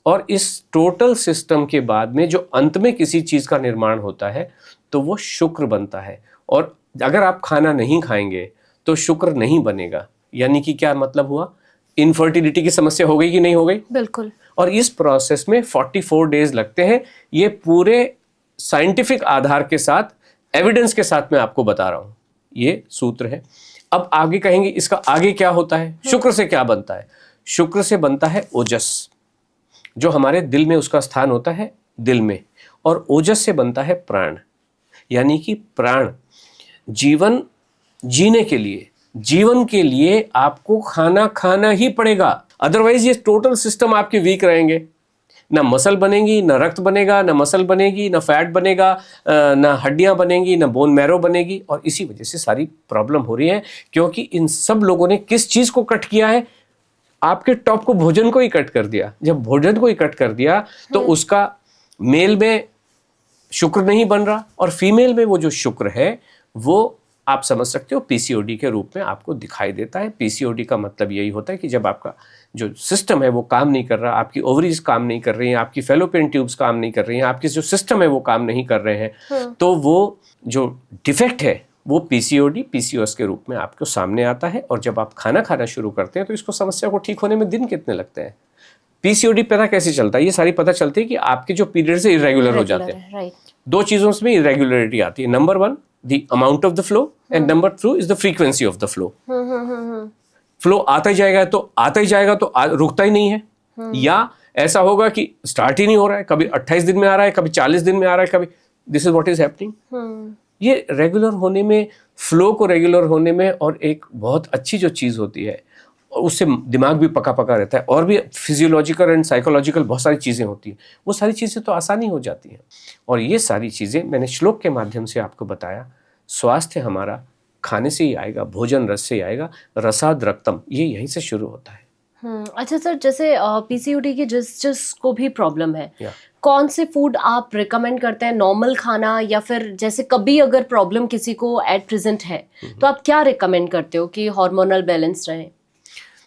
और इस टोटल सिस्टम के बाद में जो अंत में किसी चीज़ का निर्माण होता है तो वो शुक्र बनता है। और अगर आप खाना नहीं खाएंगे तो शुक्र नहीं बनेगा। यानी कि क्या मतलब हुआ? इनफर्टिलिटी की समस्या हो गई कि नहीं हो गई? बिल्कुल। और इस प्रोसेस में 44 डेज लगते हैं। ये पूरे साइंटिफिक आधार के साथ, एविडेंस के साथ मैं आपको बता रहा हूं, ये सूत्र है। अब आगे कहेंगे इसका आगे क्या होता है, शुक्र से क्या बनता है? शुक्र से बनता है ओजस, जो हमारे दिल में उसका स्थान होता है, दिल में। और ओजस से बनता है प्राण, यानी कि प्राण जीवन जीने के लिए, जीवन के लिए आपको खाना खाना ही पड़ेगा, अदरवाइज ये टोटल सिस्टम आपके वीक रहेंगे। ना मसल बनेगी, ना रक्त बनेगा, ना मसल बनेगी, ना फैट बनेगा, ना हड्डियां बनेगी, ना बोन मैरो बनेगी। और इसी वजह से सारी प्रॉब्लम हो रही है, क्योंकि इन सब लोगों ने किस चीज़ को कट किया है? आपके टॉप को, भोजन को ही कट कर दिया। जब भोजन को ही कट कर दिया तो उसका मेल में शुक्र नहीं बन रहा, और फीमेल में वो जो शुक्र है वो आप समझ सकते हो पीसीओडी के रूप में आपको दिखाई देता है। पीसीओडी का मतलब यही होता है कि जब आपका जो सिस्टम है वो काम नहीं कर रहा, आपकी ओवरीज काम नहीं कर रही हैं, आपकी फैलोपियन ट्यूब्स काम नहीं कर रही हैं, आपकी जो सिस्टम है वो काम नहीं कर रहे हैं, तो वो जो डिफेक्ट है वो पीसीओडी, पीसीओएस के रूप में आपको सामने आता है। और जब आप खाना खाना शुरू करते हैं तो इसको, समस्या को ठीक होने में दिन कितने लगते हैं? पीसीओडी पता कैसे चलता है? ये सारी पता चलती है कि आपके जो पीरियड्स है इरेगुलर हो जाते हैं। दो चीज़ों में इरेगुलरिटी आती है। Number 1 the amount of the flow and number 2 is the frequency of the flow. Flow आता ही जाएगा तो रुकता ही नहीं है, या ऐसा होगा कि स्टार्ट ही नहीं हो रहा है, कभी 28 दिन में आ रहा है, कभी 40 दिन में आ रहा है, कभी this is what is happening. ये रेगुलर होने में, फ्लो को रेगुलर होने में, और एक बहुत अच्छी जो चीज़ होती है, और उससे दिमाग भी पका पका रहता है, और भी फिजियोलॉजिकल एंड साइकोलॉजिकल बहुत सारी चीज़ें होती हैं, वो सारी चीज़ें तो आसानी हो जाती हैं। और ये सारी चीज़ें मैंने श्लोक के माध्यम से आपको बताया। स्वास्थ्य हमारा खाने से ही आएगा, भोजन रस से ही आएगा, रसाद रक्तम, ये यहीं से शुरू होता है। अच्छा सर, जैसे पीसीओडी की जिस को भी प्रॉब्लम है, कौन से फूड आप रिकमेंड करते हैं? नॉर्मल खाना, या फिर जैसे कभी अगर प्रॉब्लम किसी को एट प्रेजेंट है तो आप क्या रिकमेंड करते हो कि हार्मोनल बैलेंस रहे?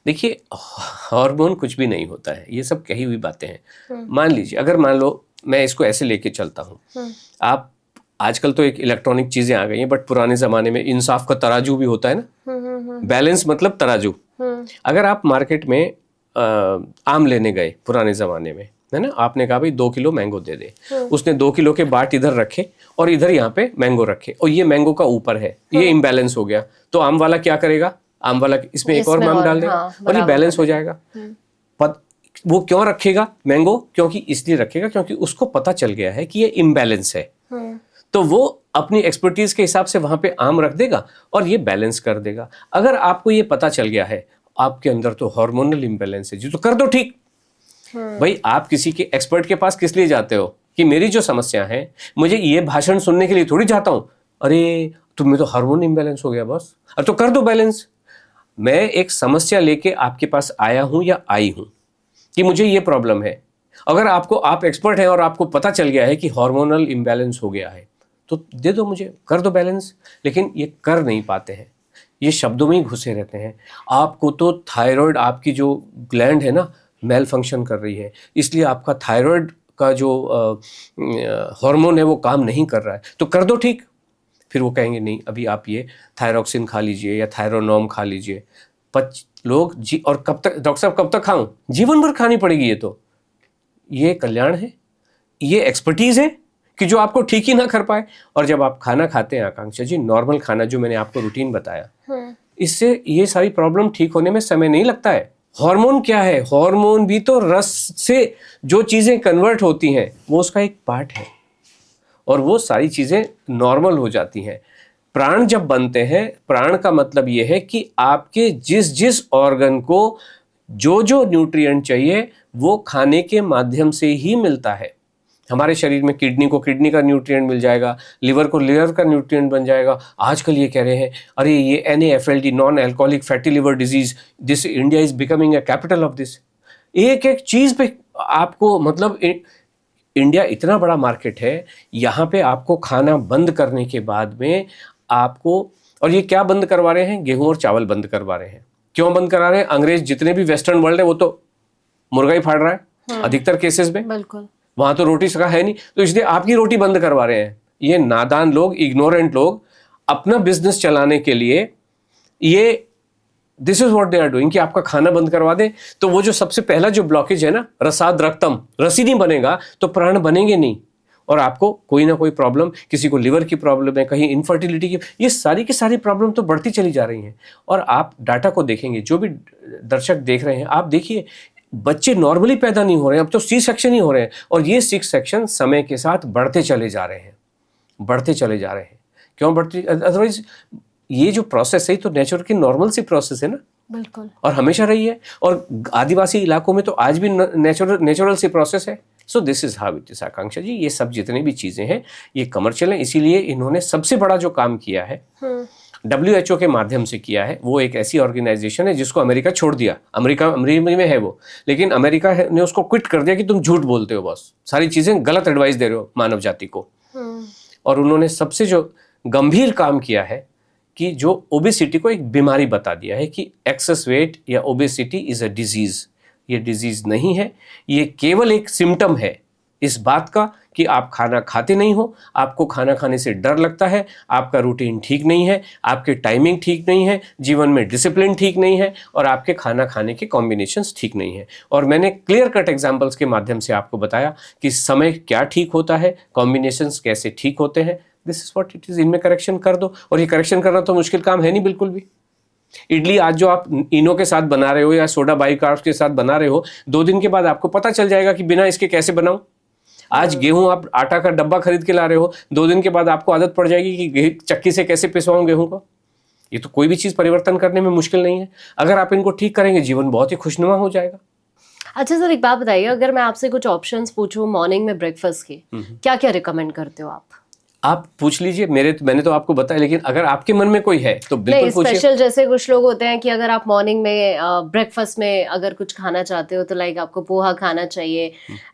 देखिए, हार्मोन कुछ भी नहीं होता है, ये सब कही हुई बातें हैं। मान लीजिए, अगर मान लो मैं इसको ऐसे लेके चलता हूँ। आप आजकल तो एक इलेक्ट्रॉनिक चीजें आ गई हैं, बट पुराने जमाने में इंसाफ का तराजू भी होता है ना, बैलेंस मतलब तराजू। अगर आप मार्केट में आम लेने गए पुराने जमाने में, है ना, आपने कहा भाई 2 किलो मैंगो दे दे, उसने 2 किलो के बाट इधर रखे और इधर यहाँ पे मैंगो रखे, और ये मैंगो का ऊपर है, ये इम्बैलेंस हो गया, तो आम वाला क्या करेगा, आम वाला इसमें एक और आम डाल देगा, और ये बैलेंस हो जाएगा। वो क्यों रखेगा मैंगो? क्योंकि इसलिए रखेगा क्योंकि उसको पता चल गया है कि ये इम्बैलेंस है, तो वो अपनी एक्सपर्टीज के हिसाब से वहां पे आम रख देगा और ये बैलेंस कर देगा। अगर आपको ये पता चल गया है आपके अंदर तो हार्मोनल इम्बैलेंस है जी, तो कर दो ठीक। भाई आप किसी के एक्सपर्ट के पास किस लिए जाते हो कि मेरी जो समस्या है, मुझे ये भाषण सुनने के लिए थोड़ी जाता हूं, अरे तुम्हें तो हार्मोन इम्बैलेंस हो गया बॉस, अब तो कर दो बैलेंस। मैं एक समस्या लेके आपके पास आया हूं या आई हूं कि मुझे ये प्रॉब्लम है। अगर आप एक्सपर्ट हैं और आपको पता चल गया है कि हार्मोनल इम्बैलेंस हो गया है, तो दे दो मुझे, कर दो बैलेंस। लेकिन ये कर नहीं पाते हैं, ये शब्दों में ही घुसे रहते हैं। आपको तो थायराइड, आपकी जो ग्लैंड है ना, मेल फंक्शन कर रही है, इसलिए आपका थायराइड का जो हार्मोन है वो काम नहीं कर रहा है, तो कर दो ठीक। फिर वो कहेंगे नहीं, अभी आप ये थायरोक्सिन खा लीजिए या थायरोनॉम खा लीजिए। लोग जी, और कब तक डॉक्टर साहब, कब तक खाऊं? जीवन भर खानी पड़ेगी। ये तो ये कल्याण है, ये एक्सपर्टीज है कि जो आपको ठीक ही ना कर पाए। और जब आप खाना खाते हैं आकांक्षा जी, नॉर्मल खाना जो मैंने आपको रूटीन बताया, इससे ये सारी प्रॉब्लम ठीक होने में समय नहीं लगता है। हार्मोन क्या है? हार्मोन भी तो रस से जो चीजें कन्वर्ट होती हैं वो उसका एक पार्ट है, और वो सारी चीजें नॉर्मल हो जाती हैं। प्राण जब बनते हैं, प्राण का मतलब ये है कि आपके जिस जिस ऑर्गन को जो जो न्यूट्रिएंट चाहिए वो खाने के माध्यम से ही मिलता है। हमारे शरीर में किडनी को किडनी का न्यूट्रिएंट मिल जाएगा, लिवर को लिवर का न्यूट्रिएंट बन जाएगा। आजकल ये कह रहे हैं अरे ये NAFLD, non alcoholic fatty liver disease, this India is becoming a capital of this. एक एक चीज पे आपको, मतलब इंडिया इतना बड़ा मार्केट है, यहाँ पे आपको खाना बंद करने के बाद में आपको, और ये क्या बंद करवा रहे हैं? गेहूं और चावल बंद करवा रहे हैं। क्यों बंद करा रहे हैं? अंग्रेज जितने भी वेस्टर्न वर्ल्ड है वो तो मुर्गा ही फाड़ रहा है अधिकतर केसेस में, बिल्कुल, वहां तो रोटी सका है नहीं, तो इसलिए आपकी रोटी बंद करवा रहे हैं। ये नादान लोग, इग्नोरेंट लोग अपना बिजनेस चलाने के लिए ये this is what they are doing कि आपका खाना बंद करवा दे। तो वो जो सबसे पहला जो ब्लॉकेज है ना, रसाद रक्तम, रसी नहीं बनेगा तो प्राण बनेंगे नहीं, और आपको कोई ना कोई प्रॉब्लम, किसी को लिवर की प्रॉब्लम है, कहीं इनफर्टिलिटी की, ये सारी की सारी प्रॉब्लम तो बढ़ती चली जा रही हैं। और आप डाटा को देखेंगे, जो भी दर्शक देख रहे हैं, आप देखिए बच्चे नॉर्मली पैदा नहीं हो रहे हैं, अब तो सी सेक्शन ही हो रहे हैं, और ये 6 सेक्शन समय के साथ बढ़ते चले जा रहे हैं, बढ़ते चले जा रहे हैं। क्यों बढ़ते? अदरवाइज ये जो प्रोसेस है तो नेचर की नॉर्मल सी प्रोसेस है ना, बिल्कुल, और हमेशा रही है, और आदिवासी इलाकों में तो आज भी नेचुरल सी प्रोसेस है। So this is how it is Akanksha ji. ये सब जितनी भी चीजें हैं ये कमर्शियल हैं, इसीलिए इन्होंने सबसे बड़ा जो काम किया है WHO के माध्यम से किया है। वो एक ऐसी ऑर्गेनाइजेशन है जिसको अमेरिका छोड़ दिया, अमेरिका में है वो, लेकिन अमेरिका ने उसको क्विट कर दिया कि तुम झूठ बोलते हो बॉस, सारी चीजें गलत एडवाइस दे रहे हो मानव जाति को। और उन्होंने सबसे जो गंभीर काम किया है कि जो ओबेसिटी को एक बीमारी बता दिया है कि एक्सेस वेट या ओबेसिटी इज अ डिजीज। ये डिजीज नहीं है, ये केवल एक सिम्टम है इस बात का कि आप खाना खाते नहीं हो, आपको खाना खाने से डर लगता है, आपका रूटीन ठीक नहीं है, आपके टाइमिंग ठीक नहीं है, जीवन में डिसिप्लिन ठीक नहीं है, और आपके खाना खाने के कॉम्बिनेशंस ठीक नहीं है। और मैंने क्लियर कट एग्जांपल्स के माध्यम से आपको बताया कि समय क्या ठीक होता है, कॉम्बिनेशंस कैसे ठीक होते हैं। This is what it is. इनमें करेक्शन कर दो, और ये करेक्शन करना तो मुश्किल काम है नहीं बिल्कुल भी। इडली आज जो आप इनो के साथ बना रहे हो या सोडा बाइकार्ब्स के साथ बना रहे हो, 2 दिन के बाद आपको पता चल जाएगा कि बिना इसके कैसे बनाऊं। आज गेहूं आप आटा का डब्बा खरीद के ला रहे हो, 2 दिन के बाद आपको आदत पड़ जाएगी कि चक्की से कैसे पिसवाऊं गेहूं को। ये तो कोई भी चीज परिवर्तन करने में मुश्किल नहीं है। अगर आप इनको ठीक करेंगे, जीवन बहुत ही खुशनुमा हो जाएगा। अच्छा सर, एक बात बताइए, अगर मैं आपसे कुछ ऑप्शंस पूछूं मॉर्निंग में ब्रेकफास्ट के, क्या क्या रिकमेंड करते हो आप पूछ लीजिए। मैंने तो आपको बताया, लेकिन अगर आपके मन में कोई है तो बिल्कुल पूछिए। स्पेशल जैसे कुछ लोग होते हैं कि अगर आप मॉर्निंग में ब्रेकफास्ट में अगर कुछ खाना चाहते हो तो लाइक आपको पोहा खाना चाहिए,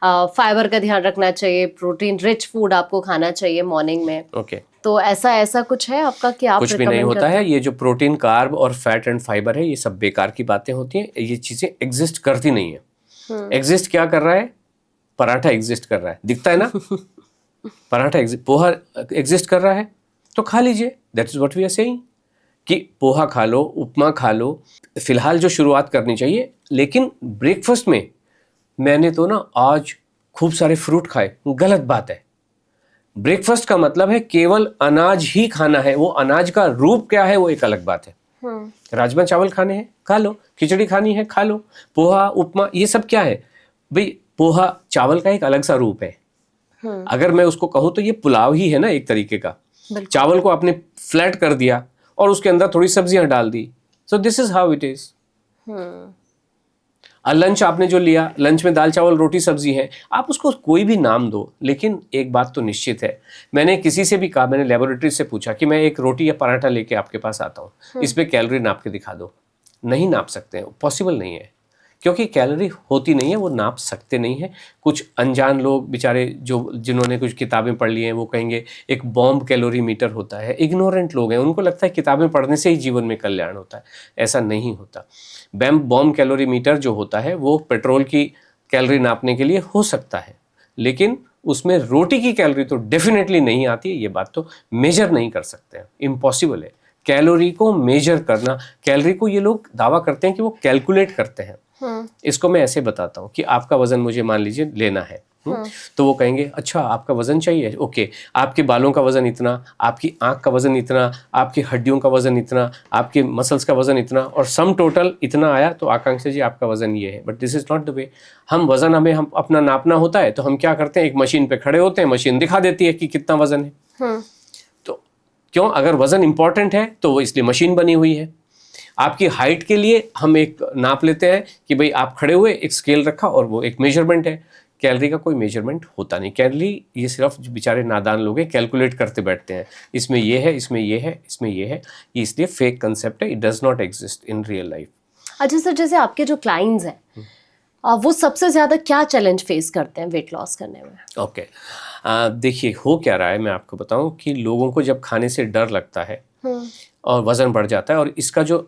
फाइबर का ध्यान रखना चाहिए, प्रोटीन रिच फूड आपको खाना चाहिए मॉर्निंग में। ओके, तो ऐसा कुछ है आपका कि आप कुछ भी नहीं होता है। ये जो प्रोटीन, कार्ब और फैट एंड फाइबर है, ये सब बेकार की बातें होती हैं। ये चीजें एग्जिस्ट करती नहीं है। एग्जिस्ट क्या कर रहा है? पराठा एग्जिस्ट कर रहा है, दिखता है ना, पराठा पोहा एग्जिस्ट कर रहा है, तो खा लीजिए। That is what we are saying कि पोहा खा लो, उपमा खा लो, फिलहाल जो शुरुआत करनी चाहिए। लेकिन ब्रेकफास्ट में मैंने तो ना आज खूब सारे फ्रूट खाए, गलत बात है। ब्रेकफास्ट का मतलब है केवल अनाज ही खाना है, वो अनाज का रूप क्या है वो एक अलग बात है। राजमा चावल खाने हैं, खा लो, खिचड़ी खानी है, खा लो, पोहा उपमा ये सब क्या है भाई, पोहा चावल का एक अलग सा रूप है। अगर मैं उसको कहूँ तो ये पुलाव ही है ना एक तरीके का। चावल को आपने फ्लैट कर दिया और उसके अंदर थोड़ी सब्जियां डाल दी, so this is how it is. Lunch आपने जो लिया, लंच में दाल चावल रोटी सब्जी है, आप उसको कोई भी नाम दो, लेकिन एक बात तो निश्चित है, मैंने किसी से भी कहा, मैंने लेबोरेटरी से पूछा कि मैं एक रोटी या पराठा लेके आपके पास आता हूँ, इस पे कैलोरी नाप के दिखा दो। नहीं नाप सकते हैं, पॉसिबल नहीं है, क्योंकि कैलोरी होती नहीं है, वो नाप सकते नहीं है। कुछ अनजान लोग बेचारे जिन्होंने कुछ किताबें पढ़ ली हैं वो कहेंगे एक बॉम्ब कैलोरी मीटर होता है। इग्नोरेंट लोग हैं, उनको लगता है किताबें पढ़ने से ही जीवन में कल्याण होता है, ऐसा नहीं होता। बॉम्ब कैलोरी मीटर जो होता है वो पेट्रोल की कैलोरी नापने के लिए हो सकता है, लेकिन उसमें रोटी की कैलोरी तो डेफिनेटली नहीं आती है, ये बात तो मेजर नहीं कर सकते हैं, इम्पॉसिबल है कैलोरी को मेजर करना। कैलोरी को ये लोग दावा करते हैं कि वो कैलकुलेट करते हैं। इसको मैं ऐसे बताता हूँ कि आपका वजन मुझे मान लीजिए लेना है, तो वो कहेंगे अच्छा आपका वजन चाहिए, ओके, आपके बालों का वजन इतना, आपकी आंख का वजन इतना, आपकी हड्डियों का वजन इतना, आपके मसल्स का वजन इतना, और सम टोटल इतना आया, तो आकांक्षा जी आपका वजन ये है। But this is not the way. हम अपना नापना होता है तो हम क्या करते हैं, एक मशीन पे खड़े होते हैं, मशीन दिखा देती है कि कितना वजन है। तो क्यों, अगर वजन इंपॉर्टेंट है तो वो इसलिए मशीन बनी हुई है। आपकी हाइट के लिए हम एक नाप लेते हैं कि भाई आप खड़े हुए, एक स्केल रखा और वो एक मेजरमेंट है। कैलोरी का कोई मेजरमेंट होता नहीं। कैलोरी ये सिर्फ जो बेचारे नादान लोग हैं कैलकुलेट करते बैठते हैं, इसमें ये है, इसमें ये है, इसमें ये है। ये इसलिए फेक कंसेप्ट है, it does not exist in real life. अच्छा सर, जैसे आपके जो क्लाइंट्स हैं वो सबसे ज्यादा क्या चैलेंज फेस करते हैं वेट लॉस करने में? ओके, देखिए हो क्या रहा है, मैं आपको बताऊं कि लोगों को जब खाने से डर लगता है और वजन बढ़ जाता है, और इसका जो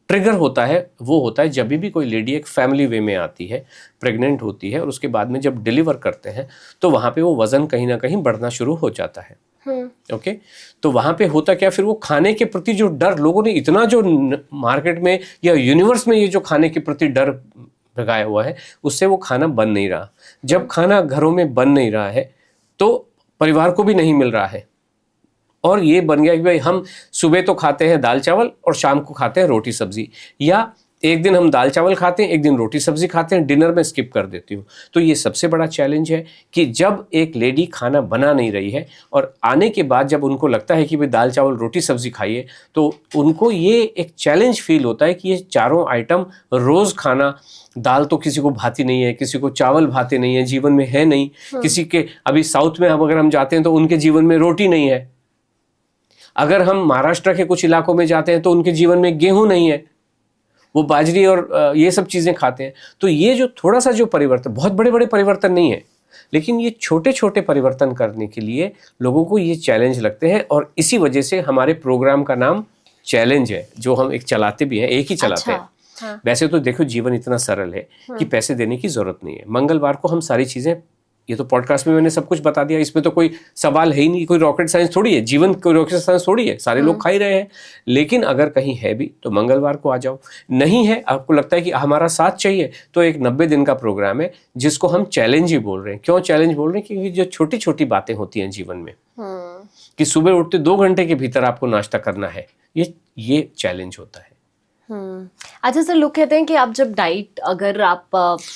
ट्रिगर होता है वो होता है जब भी कोई लेडी एक फैमिली वे में आती है, प्रेग्नेंट होती है, और उसके बाद में जब डिलीवर करते हैं तो वहाँ पे वो वज़न कहीं ना कहीं बढ़ना शुरू हो जाता है। ओके, तो वहाँ पे होता क्या, फिर वो खाने के प्रति जो डर लोगों ने इतना जो मार्केट में या यूनिवर्स में ये जो खाने के प्रति डर लगाया हुआ है, उससे वो खाना बन नहीं रहा। जब खाना घरों में बन नहीं रहा है तो परिवार को भी नहीं मिल रहा है, और ये बन गया कि भाई हम सुबह तो खाते हैं दाल चावल और शाम को खाते हैं रोटी सब्जी, या एक दिन हम दाल चावल खाते हैं, एक दिन रोटी सब्जी खाते हैं, डिनर में स्किप कर देती हूँ। तो ये सबसे बड़ा चैलेंज है कि जब एक लेडी खाना बना नहीं रही है और आने के बाद जब उनको लगता है कि भाई दाल चावल रोटी सब्जी खाइए, तो उनको ये एक चैलेंज फील होता है कि ये चारों आइटम रोज़ खाना, दाल तो किसी को भाती नहीं है, किसी को चावल भाते नहीं है, जीवन में है नहीं, किसी के अभी साउथ में अगर हम जाते हैं तो उनके जीवन में रोटी नहीं है, अगर हम महाराष्ट्र के कुछ इलाकों में जाते हैं तो उनके जीवन में गेहूं नहीं है, वो बाजरी और ये सब चीज़ें खाते हैं। तो ये जो थोड़ा सा जो परिवर्तन, बहुत बड़े बड़े परिवर्तन नहीं है, लेकिन ये छोटे छोटे परिवर्तन करने के लिए लोगों को ये चैलेंज लगते हैं, और इसी वजह से हमारे प्रोग्राम का नाम चैलेंज है, जो हम एक चलाते भी हैं, एक ही चलाते हैं। हाँ। वैसे तो देखो जीवन इतना सरल है कि पैसे देने की जरूरत नहीं है। मंगलवार को हम सारी चीज़ें, ये तो पॉडकास्ट में मैंने सब कुछ बता दिया, इसमें तो कोई सवाल है ही नहीं, कोई रॉकेट साइंस थोड़ी है, जीवन कोई रॉकेट साइंस थोड़ी है, सारे लोग खा ही रहे हैं। लेकिन अगर कहीं है भी तो मंगलवार को आ जाओ, नहीं है आपको लगता है कि हमारा साथ चाहिए, तो एक 90 दिन का प्रोग्राम है जिसको हम चैलेंज ही बोल रहे हैं। क्यों चैलेंज बोल रहे हैं? क्योंकि जो छोटी छोटी बातें होती हैं जीवन में, कि सुबह उठते 2 घंटे के भीतर आपको नाश्ता करना है, ये चैलेंज होता है। अच्छा सर, लोग कहते हैं कि आप जब अगर आप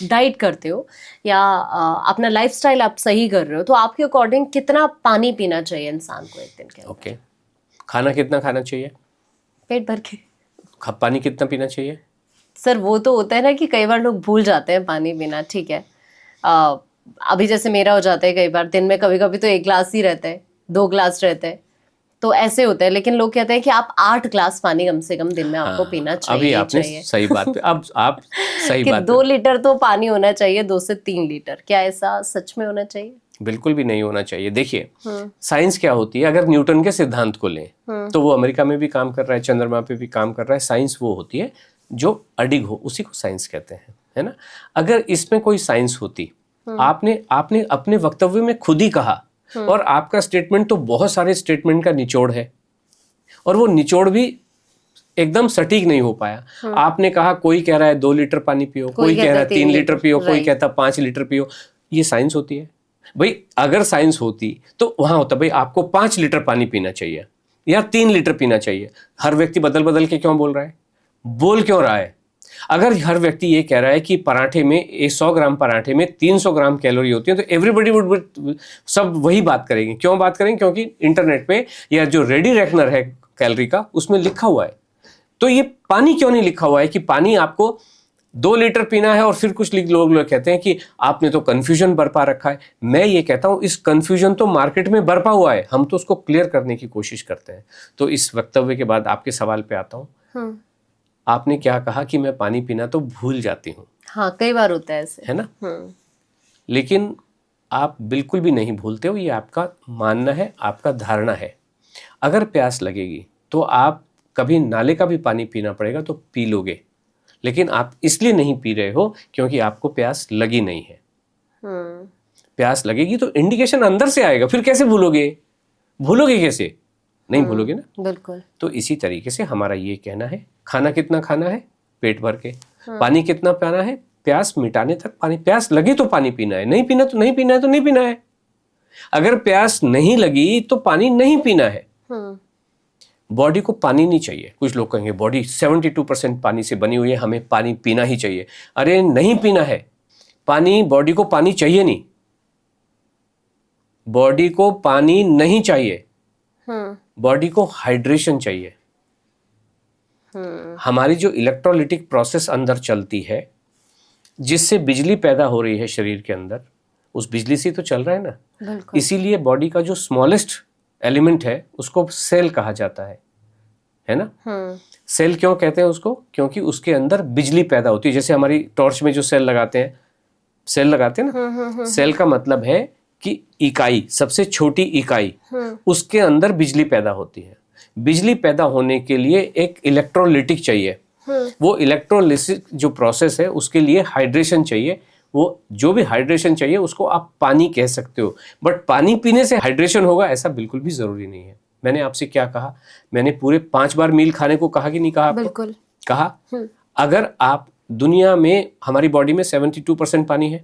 डाइट करते हो या अपना लाइफस्टाइल आप सही कर रहे हो, तो आपके अकॉर्डिंग कितना पानी पीना चाहिए इंसान को एक दिन के अंदर? ओके, खाना कितना खाना चाहिए? पेट भर के। पानी कितना पीना चाहिए? सर वो तो होता है ना कि कई बार लोग भूल जाते हैं पानी पीना, ठीक है। अभी जैसे मेरा हो जाता है कई बार, दिन में कभी कभी तो 1 ग्लास ही रहता है, 2 ग्लास रहते हैं, तो ऐसे होता है। लेकिन लोग कहते हैं कि आप 8 ग्लास पानी कम से कम दिन में आपको पीना चाहिए। अभी आपने सही बात पे, अब आप सही बात, 2 लीटर तो पानी होना चाहिए, 2 से 3 लीटर। क्या ऐसा सच में होना चाहिए? बिल्कुल भी नहीं होना चाहिए। देखिए साइंस क्या होती है, अगर न्यूटन के सिद्धांत को लें तो वो अमेरिका में भी काम कर रहा है, चंद्रमा पे भी काम कर रहा है। साइंस वो होती है जो अडिग हो, उसी को साइंस कहते हैं, है ना। अगर इसमें कोई साइंस होती आपने आपने अपने वक्तव्य में खुद ही कहा, और आपका स्टेटमेंट तो बहुत सारे स्टेटमेंट का निचोड़ है, और वो निचोड़ भी एकदम सटीक नहीं हो पाया। आपने कहा कोई कह रहा है 2 लीटर पानी पियो, कोई कह रहा है 3 लीटर पियो, कोई कहता 5 लीटर पियो। ये साइंस होती है भाई? अगर साइंस होती तो वहां होता भाई आपको 5 लीटर पानी पीना चाहिए या 3 लीटर पीना चाहिए। हर व्यक्ति बदल बदल के क्यों बोल रहा है? बोल क्यों रहा है? अगर हर व्यक्ति ये कह रहा है कि पराठे में 100 ग्राम पराठे में 300 ग्राम कैलोरी होती है, तो एवरीबडी वुड सब वही बात करेंगे। क्यों बात करेंगे? क्योंकि इंटरनेट पे या जो रेडी रेकनर है कैलोरी का, उसमें लिखा हुआ है। तो ये पानी क्यों नहीं लिखा हुआ है कि पानी आपको 2 लीटर पीना है? और फिर कुछ लोग कहते हैं कि आपने तो कंफ्यूजन बरपा रखा है। मैं ये कहता हूं इस कंफ्यूजन तो मार्केट में बरपा हुआ है, हम तो उसको क्लियर करने की कोशिश करते हैं। तो इस वक्तव्य के बाद आपके सवाल पे आता हूं। आपने क्या कहा कि मैं पानी पीना तो भूल जाती हूँ। हाँ, कई बार होता है ऐसे, है ना? लेकिन आप बिल्कुल भी नहीं भूलते हो, ये आपका मानना है, आपका धारणा है। अगर प्यास लगेगी तो आप कभी नाले का भी पानी पीना पड़ेगा तो पी लोगे, लेकिन आप इसलिए नहीं पी रहे हो क्योंकि आपको प्यास लगी नहीं है। प्यास लगेगी तो इंडिकेशन अंदर से आएगा, फिर कैसे भूलोगे? भूलोगे कैसे? नहीं भूलोगे ना। बिल्कुल। तो इसी तरीके से हमारा ये कहना है, खाना कितना खाना है? पेट भर के। पानी कितना पीना है? प्यास मिटाने तक पानी। प्यास लगी तो पानी पीना है, नहीं पीना तो नहीं पीना है, तो नहीं पीना है। अगर प्यास नहीं लगी तो पानी नहीं पीना है। बॉडी को पानी नहीं चाहिए। कुछ लोग कहेंगे बॉडी 72% पानी से बनी हुई है, हमें पानी पीना ही चाहिए। अरे नहीं पीना है पानी, बॉडी को पानी चाहिए नहीं। बॉडी को पानी नहीं चाहिए, बॉडी को हाइड्रेशन चाहिए। हमारी जो इलेक्ट्रोलिटिक प्रोसेस अंदर चलती है, जिससे बिजली पैदा हो रही है शरीर के अंदर, उस बिजली से तो चल रहा है ना। इसीलिए बॉडी का जो स्मॉलेस्ट एलिमेंट है उसको सेल कहा जाता है ना। सेल क्यों कहते हैं उसको? क्योंकि उसके अंदर बिजली पैदा होती है। जैसे हमारी टॉर्च में जो सेल लगाते हैं ना, सेल का मतलब है कि इकाई, सबसे छोटी इकाई, उसके अंदर बिजली पैदा होती है। बिजली पैदा होने के लिए एक इलेक्ट्रोलिटिक चाहिए। वो इलेक्ट्रोलिसिस जो प्रोसेस है उसके लिए हाइड्रेशन चाहिए। वो जो भी हाइड्रेशन चाहिए उसको आप पानी कह सकते हो, बट पानी पीने से हाइड्रेशन होगा ऐसा बिल्कुल भी जरूरी नहीं है। मैंने आपसे क्या कहा? मैंने पूरे 5 बार मील खाने को कहा कि नहीं कहा? बिल्कुल कहा। अगर आप दुनिया में, हमारी बॉडी में 72% पानी है,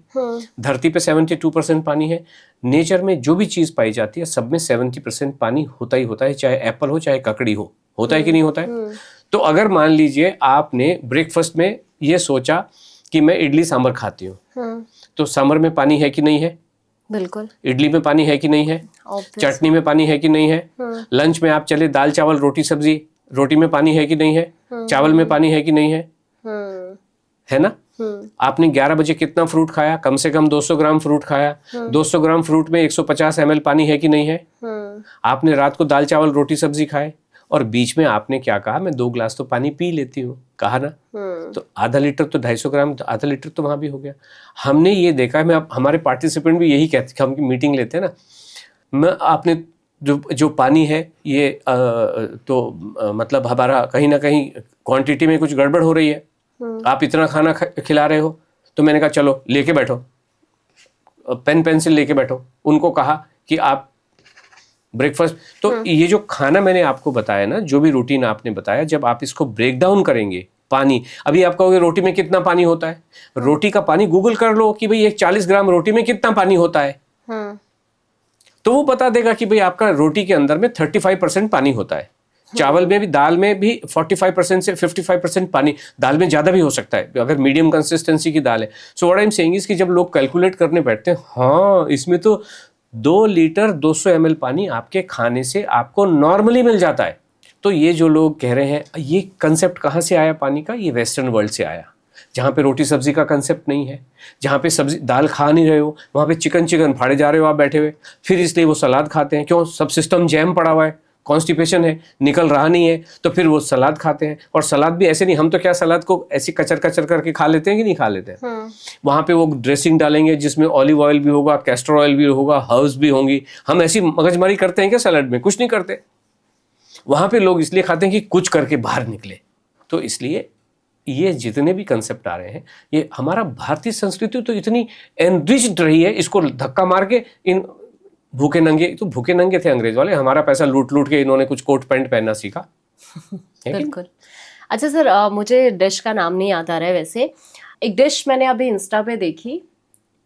धरती पे 72% पानी है, नेचर में जो भी चीज पाई जाती है सब में 70% पानी होता ही होता है, चाहे एप्पल हो चाहे ककड़ी हो। होता है कि नहीं होता है? तो अगर मान लीजिए आपने ब्रेकफास्ट में ये सोचा कि मैं इडली सांभर खाती हूँ, तो सांभर में पानी है कि नहीं है? बिल्कुल। इडली में पानी है कि नहीं है? चटनी में पानी है कि नहीं है? लंच में आप चले दाल चावल रोटी सब्जी, रोटी में पानी है कि नहीं है? चावल में पानी है कि नहीं है? है ना। आपने 11 बजे कितना फ्रूट खाया? कम से कम 200 ग्राम फ्रूट खाया। 200 ग्राम फ्रूट में 150 ml पानी है कि नहीं है? आपने रात को दाल चावल रोटी सब्जी खाए और बीच में आपने क्या कहा? मैं 2 गिलास तो पानी पी लेती हूँ, कहा ना। तो आधा लीटर तो 250 ग्राम, आधा लीटर तो वहां भी हो गया। हमने ये देखा है, मैं हमारे पार्टिसिपेंट भी यही कहते, हम मीटिंग लेते हैं ना, मैं आपने जो पानी है ये मतलब हमारा कहीं ना कहीं क्वांटिटी में कुछ गड़बड़ हो रही है। आप इतना खाना खिला रहे हो, तो मैंने कहा चलो लेके बैठो, पेन पेंसिल लेके बैठो। उनको कहा कि आप ब्रेकफास्ट, तो ये जो खाना मैंने आपको बताया ना, जो भी रूटीन आपने बताया, जब आप इसको ब्रेक डाउन करेंगे, पानी, अभी आप कहोगे रोटी में कितना पानी होता है? रोटी का पानी गूगल कर लो कि भाई एक 40 ग्राम रोटी में कितना पानी होता है, तो वो बता देगा कि भाई आपका रोटी के अंदर में 35% पानी होता है। चावल में भी, दाल में भी 45% से 55% पानी, दाल में ज्यादा भी हो सकता है अगर मीडियम कंसिस्टेंसी की दाल है। So what I am saying is कि जब लोग कैलकुलेट करने बैठते हैं, हाँ इसमें तो 2 लीटर 200 ml पानी आपके खाने से आपको नॉर्मली मिल जाता है। तो ये जो लोग कह रहे हैं, ये कंसेप्ट कहाँ से आया पानी का? ये वेस्टर्न वर्ल्ड से आया, जहाँ पे रोटी सब्जी का कंसेप्ट नहीं है, जहाँ पे सब्जी दाल खा नहीं रहे हो, वहाँ पे चिकन फाड़े जा रहे हो आप बैठे हुए, फिर इसलिए वो सलाद खाते हैं। क्यों? सब सिस्टम जैम पड़ा हुआ है, कॉन्स्टिपेशन है, निकल रहा नहीं है, तो फिर वो सलाद खाते हैं। और सलाद भी ऐसे नहीं, हम तो क्या सलाद को ऐसी कचर कचर करके खा लेते हैं कि नहीं खा लेते हैं। वहाँ पे वो ड्रेसिंग डालेंगे जिसमें ऑलिव ऑयल भी होगा, कैस्टर ऑयल भी होगा, हर्ब्स भी होंगी। हम ऐसी मगजमारी करते हैं क्या सलाद में? कुछ नहीं करते। वहाँ पे लोग इसलिए खाते हैं कि कुछ करके बाहर निकले। तो इसलिए ये जितने भी कंसेप्ट आ रहे हैं, ये हमारा भारतीय संस्कृति तो इतनी एनरिच्ड रही है, इसको धक्का मार के इन भूखे नंगे, तो भूखे नंगे थे अंग्रेज वाले, हमारा पैसा लूट लूट के इन्होंने कुछ कोट पैंट पहनना सीखा। बिल्कुल। अच्छा सर, मुझे डिश का नाम नहीं याद आ रहा है वैसे, एक डिश मैंने अभी इंस्टा पे देखी,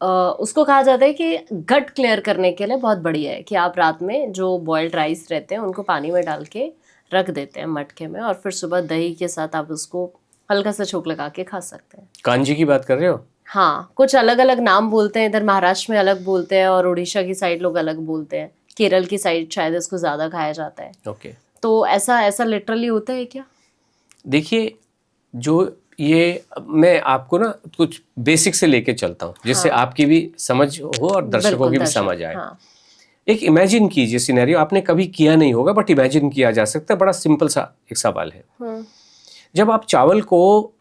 उसको कहा जाता है कि गट क्लियर करने के लिए बहुत बढ़िया है कि आप रात में जो बॉइल्ड राइस रहते हैं उनको पानी में डाल के रख देते हैं मटके में, और फिर सुबह दही के साथ आप उसको हल्का सा छोंक लगा के खा सकते हैं। कांजी की बात कर रहे हो? हाँ, कुछ अलग अलग नाम बोलते हैं, इधर महाराष्ट्र में अलग बोलते हैं और उड़ीसा की साइड लोग अलग बोलते हैं, केरल की साइड शायद इसको ज़्यादा खाया जाता है। ओके। तो ऐसा लिटरली होता है क्या? देखिए, जो ये मैं आपको ना कुछ बेसिक से लेके चलता हूँ, जिससे आपकी भी समझ हो और दर्शकों की भी समझ आए। हाँ। एक इमेजिन कीजिए सिनेरियो, आपने कभी किया नहीं होगा बट इमेजिन किया जा सकता है, बड़ा सिंपल सा एक सवाल है। जब आप चावल को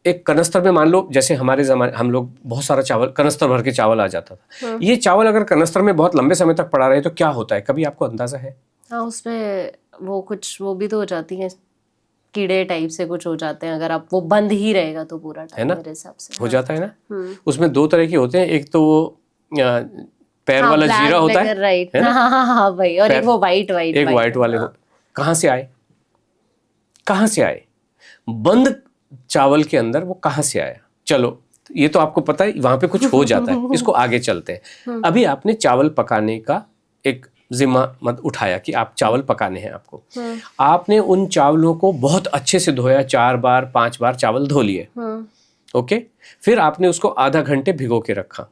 एक कनस्तर में, मान लो जैसे हमारे ज़माने हम लोग बहुत सारा चावल, कनस्तर भर के चावल आ जाता था, ये चावल अगर कनस्तर में बहुत लंबे समय तक पड़ा रहे तो क्या होता है, कभी आपको अंदाजा है? हाँ, उसमें वो भी तो हो जाती है, कीड़े टाइप से कुछ हो जाते हैं, अगर आप वो बंद ही रहेगा तो पूरा टाइम, मेरे हिसाब से हो जाता है ना। उसमें दो तरह के होते हैं, एक तो वो पैर वाला जीरा होता है, राइट, हाँ भाई, और एक वो वाइट वाले कहाँ से आए बंद चावल के अंदर, वो कहाँ से आया? चलो, ये तो आपको पता है, वहां पे कुछ हो जाता है, इसको आगे चलते हैं। अभी आपने चावल पकाने का एक जिम्मा मत उठाया कि आप चावल पकाने हैं आपको, आपने उन चावलों को बहुत अच्छे से धोया, 4 बार 5 बार चावल धो लिए, ओके, फिर आपने उसको आधा घंटे भिगो के रखा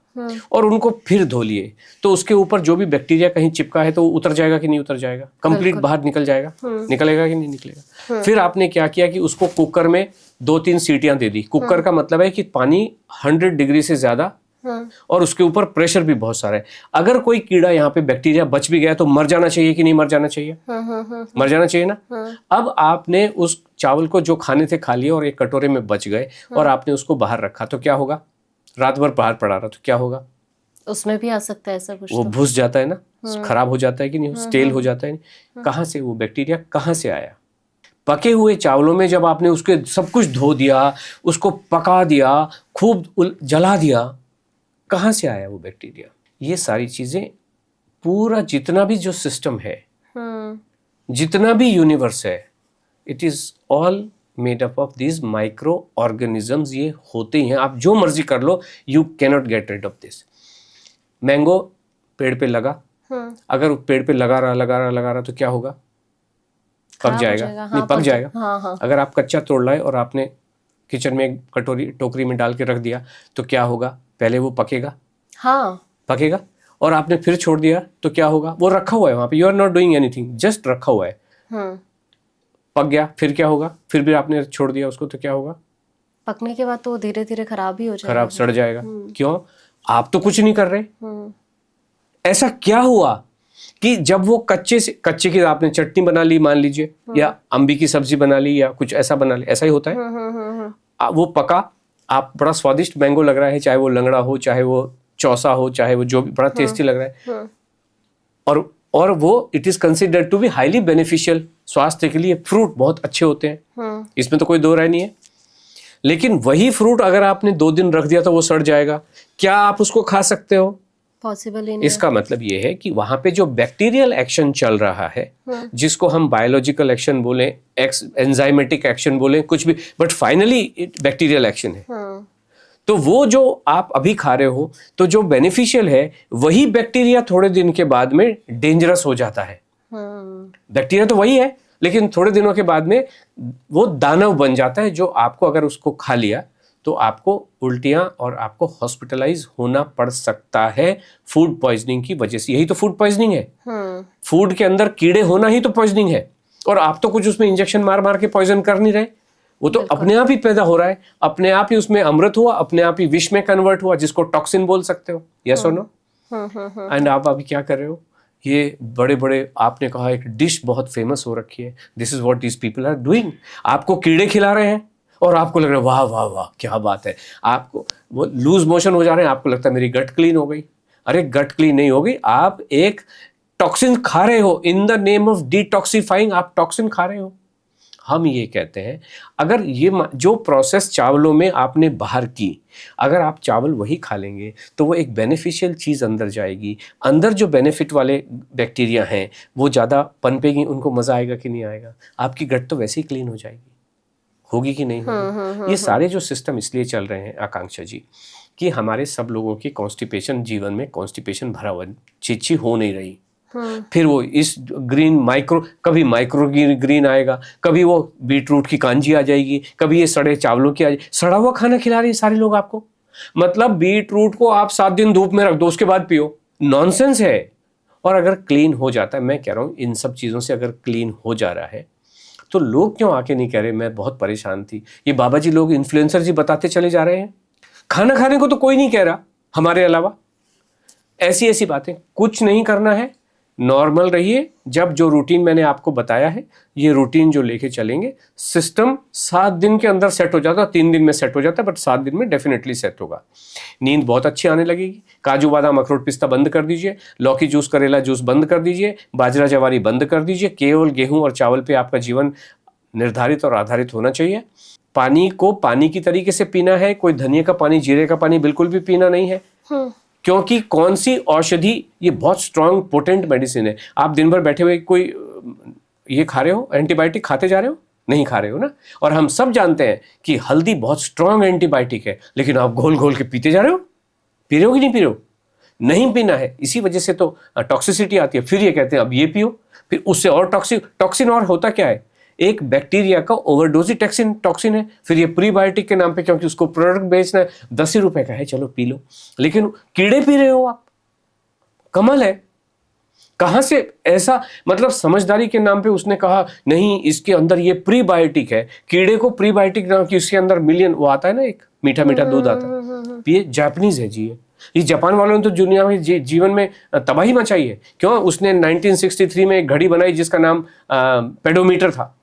और उनको फिर धो लिए, तो उसके ऊपर जो भी बैक्टीरिया कहीं चिपका है तो वो उतर जाएगा कि नहीं उतर जाएगा? कंप्लीट बाहर निकल जाएगा, निकलेगा कि नहीं निकलेगा? फिर आपने क्या किया कि उसको कुकर में 2-3 सीटियां दे दी। कुकर का मतलब है कि पानी 100 डिग्री से ज्यादा और उसके ऊपर प्रेशर भी बहुत सारा है। अगर कोई कीड़ा यहाँ पे बैक्टीरिया बच भी गया तो मर जाना चाहिए कि नहीं मर जाना चाहिए? मर जाना चाहिए ना। अब आपने उस चावल को जो खाने थे खा लिए और एक कटोरे में बच गए और आपने उसको बाहर रखा, तो क्या होगा? रात भर बाहर पड़ा रहा तो क्या होगा? उसमें भी आ सकता है ऐसा कुछ, वो घुस जाता है ना, खराब हो जाता है कि नहीं, स्टेल हो जाता है। कहाँ से वो बैक्टीरिया कहाँ से आया? पके हुए चावलों में जब आपने उसके सब कुछ धो दिया, उसको पका दिया, खूब जला दिया, कहाँ से आया वो बैक्टीरिया? ये सारी चीजें, पूरा जितना भी जो सिस्टम है, जितना भी यूनिवर्स है, it is all made up of this micro organisms. ये होते ही हैं, आप जो मर्जी कर लो, you cannot get rid of this. Mango पेड़ पे लगा, अगर पेड़ पे लगा रहा तो क्या होगा? पक जाएगा। नहीं, पक जाएगा। हाँ। अगर आप कच्चा तोड़ लाए और आपने किचन में एक कटोरी टोकरी में डाल के रख दिया तो क्या होगा? पहले वो पकेगा, पकेगा, और आपने फिर छोड़ दिया तो क्या होगा? वो रखा हुआ है वहां पे, you are not doing anything, just रखा हुआ है, पक गया, फिर क्या होगा? फिर भी आपने छोड़ दिया उसको तो क्या होगा? पकने के बाद तो धीरे धीरे खराब ही हो जाएगा, खराब, सड़ जाएगा। क्यों? आप तो कुछ नहीं कर रहे। ऐसा क्या हुआ कि जब वो कच्चे की आपने चटनी बना ली मान लीजिए, या अम्बी की सब्जी बना ली, या कुछ ऐसा बना ली, ऐसा ही होता है। वो पका, आप बड़ा स्वादिष्ट मैंगो लग रहा है, चाहे वो लंगड़ा हो, चाहे वो चौसा हो, चाहे वो जो भी, बड़ा टेस्टी लग रहा है, और वो it is considered to be highly beneficial, स्वास्थ्य के लिए फ्रूट बहुत अच्छे होते हैं, इसमें तो कोई दो राय नहीं है। लेकिन वही फ्रूट अगर आपने 2 दिन रख दिया तो वो सड़ जाएगा, क्या आप उसको खा सकते हो? पॉसिबल ही नहीं। इसका मतलब ये है कि वहां पे जो बैक्टीरियल एक्शन चल रहा है, जिसको हम बायोलॉजिकल एक्शन बोले, एंजाइमेटिक एक्शन बोले, कुछ भी, बट फाइनली बैक्टीरियल एक्शन है। तो वो जो आप अभी खा रहे हो, तो जो बेनिफिशियल है वही बैक्टीरिया थोड़े दिन के बाद में डेंजरस हो जाता है। बैक्टीरिया तो वही है, लेकिन थोड़े दिनों के बाद में वो दानव बन जाता है, जो आपको अगर उसको खा लिया तो आपको उल्टियां और आपको हॉस्पिटलाइज होना पड़ सकता है फूड पॉइजनिंग की वजह से। यही तो फूड पॉइजनिंग है। फूड के अंदर कीड़े होना ही तो पॉइजनिंग है, और आप तो कुछ उसमें इंजेक्शन मार मार के पॉइजन कर नहीं रहे, वो तो अपने आप ही पैदा हो रहा है, अपने आप ही उसमें अमृत हुआ, अपने आप ही विष में कन्वर्ट हुआ, जिसको टॉक्सिन बोल सकते हो। यस और नो? एंड आप अभी क्या कर रहे हो? ये बड़े बड़े, आपने कहा एक डिश बहुत फेमस हो रखी है, this is what these people are doing. आपको कीड़े खिला रहे हैं और आपको लग रहा है वाह वाह वाह क्या बात है, आपको वो लूज मोशन हो जा रहे हैं, आपको लगता है मेरी गट क्लीन हो गई। अरे गट क्लीन नहीं होगी, आप एक टॉक्सिन खा रहे हो, in the name of detoxifying आप टॉक्सिन खा रहे हो। हम ये कहते हैं, अगर ये जो प्रोसेस चावलों में आपने बाहर की, अगर आप चावल वही खा लेंगे तो वो एक बेनिफिशियल चीज़ अंदर जाएगी, अंदर जो बेनिफिट वाले बैक्टीरिया हैं वो ज़्यादा पनपेगी, उनको मज़ा आएगा कि नहीं आएगा? आपकी गट तो वैसे ही क्लीन हो जाएगी, होगी कि नहीं होगी? ये सारे जो सिस्टम इसलिए चल रहे हैं आकांक्षा जी, कि हमारे सब लोगों की कॉन्स्टिपेशन, जीवन में कॉन्स्टिपेशन भरा हुआ, चीची हो नहीं रही। फिर वो इस ग्रीन माइक्रो, कभी माइक्रो ग्रीन आएगा, कभी वो बीट रूट की कांजी आ जाएगी, कभी ये सड़े चावलों की आ जाएगी। सड़ा हुआ खाना खिला रहे हैं सारे लोग आपको, मतलब बीट रूट को आप 7 दिन धूप में रख दो, उसके बाद पियो, नॉनसेंस है। और अगर क्लीन हो जाता है, मैं कह रहा हूँ इन सब चीज़ों से अगर क्लीन हो जा रहा है तो लोग क्यों आके नहीं कह रहे मैं बहुत परेशान थी? ये बाबा जी लोग, इन्फ्लुएंसर जी बताते चले जा रहे हैं, खाना खाने को तो कोई नहीं कह रहा हमारे अलावा। ऐसी ऐसी बातें, कुछ नहीं करना है, नॉर्मल रहिए। जब जो रूटीन मैंने आपको बताया है, ये रूटीन जो लेके चलेंगे, सिस्टम 7 दिन के अंदर सेट हो जाता है, 3 दिन में सेट हो जाता है, बट 7 दिन में डेफिनेटली सेट होगा। नींद बहुत अच्छी आने लगेगी। काजू बादाम अखरोट पिस्ता बंद कर दीजिए, लौकी जूस करेला जूस बंद कर दीजिए, बाजरा जवारी बंद कर दीजिए। केवल गेहूं और चावल पे आपका जीवन निर्धारित और आधारित होना चाहिए। पानी को पानी की तरीके से पीना है, कोई धनिया का पानी, जीरे का पानी बिल्कुल भी पीना नहीं है। क्योंकि कौन सी औषधि, ये बहुत स्ट्रांग पोटेंट मेडिसिन है। आप दिन भर बैठे हुए कोई ये खा रहे हो, एंटीबायोटिक खाते जा रहे हो? नहीं खा रहे हो ना। और हम सब जानते हैं कि हल्दी बहुत स्ट्रांग एंटीबायोटिक है, लेकिन आप घोल घोल के पीते जा रहे हो। पी रहे हो कि नहीं पी रहे हो? नहीं पीना है, इसी वजह से तो टॉक्सिसिटी आती है। फिर ये कहते हैं अब ये पियो, फिर उससे और टॉक्सिन। और होता क्या है, एक बैक्टीरिया का ओवरडोज टॉक्सिन है। फिर ये प्रीबायोटिक के नाम पे, क्योंकि उसको प्रोडक्ट बेचना है, 10 ही रुपए का है, चलो पी लो, लेकिन कीड़े पी रहे हो आप। कमाल है, कहां से ऐसा, मतलब समझदारी के नाम पे उसने कहा नहीं इसके अंदर ये प्रीबायोटिक है। कीड़े को प्रीबायोटिक नाम की, इसके अंदर मिलियन, वो आता है ना एक मीठा मीठा दूध आता है, पिए। जापानीज है जी ये जापान वालों ने तो दुनिया में जीवन में तबाही मचाई है। क्यों? उसने 1963 में एक घड़ी बनाई जिसका नाम पेडोमीटर था,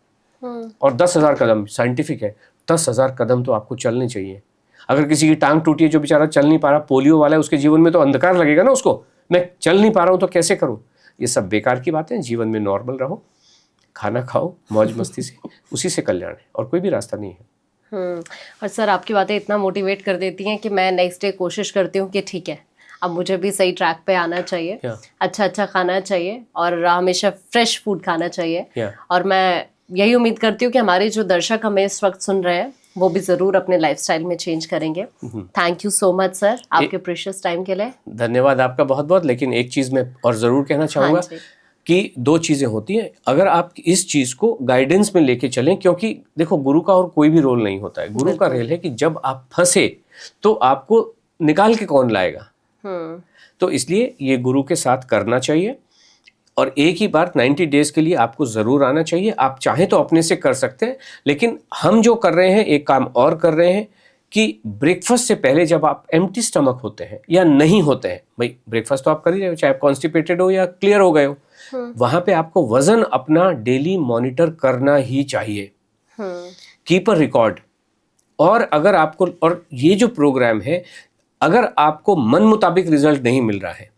और 10,000 कदम, साइंटिफिक है। 10,000 कदम तो आपको चलने चाहिए। अगर किसी की टांग टूटी है, जो बेचारा चल नहीं पा रहा, पोलियो वाला है, उसके जीवन में तो अंधकार लगेगा ना उसको, मैं चल नहीं पा रहा हूं तो कैसे करूं? ये सब बेकार की बातें। जीवन में नॉर्मल रहो, खाना खाओ मौज मस्ती से, उसी से कल्याण है, और कोई भी रास्ता नहीं है। और सर आपकी बातें इतना मोटिवेट कर देती हैं कि मैं नेक्स्ट डे कोशिश करती हूँ कि ठीक है, अब मुझे भी सही ट्रैक पे आना चाहिए, अच्छा खाना चाहिए, और हमेशा फ्रेश फूड खाना चाहिए। और मैं यही उम्मीद करती हूँ कि हमारे जो दर्शक हमें इस वक्त सुन रहे हैं वो भी जरूर अपने लाइफस्टाइल में चेंज करेंगे। Thank you so much sir, आपके प्रीशियस टाइम के लिए। धन्यवाद आपका बहुत बहुत। लेकिन एक चीज मैं और जरूर कहना चाहूंगा कि 2 चीजें होती हैं। अगर आप इस चीज को गाइडेंस में लेके चलें, क्योंकि देखो गुरु का और कोई भी रोल नहीं होता है। गुरु का रोल है कि जब आप फंसे तो आपको निकाल के कौन लाएगा। तो इसलिए ये गुरु के साथ करना चाहिए, और एक ही बार 90 डेज के लिए आपको जरूर आना चाहिए। आप चाहें तो अपने से कर सकते हैं, लेकिन हम जो कर रहे हैं, एक काम और कर रहे हैं कि ब्रेकफास्ट से पहले जब आप एम्प्टी स्टमक होते हैं या नहीं होते हैं, भाई ब्रेकफास्ट तो आप कर ही रहे हो, चाहे आप कॉन्स्टिपेटेड हो या क्लियर हो गए हो, वहां पे आपको वजन अपना डेली मॉनिटर करना ही चाहिए। Keep a record. और अगर आपको, और ये जो प्रोग्राम है, अगर आपको मन मुताबिक रिजल्ट नहीं मिल रहा है,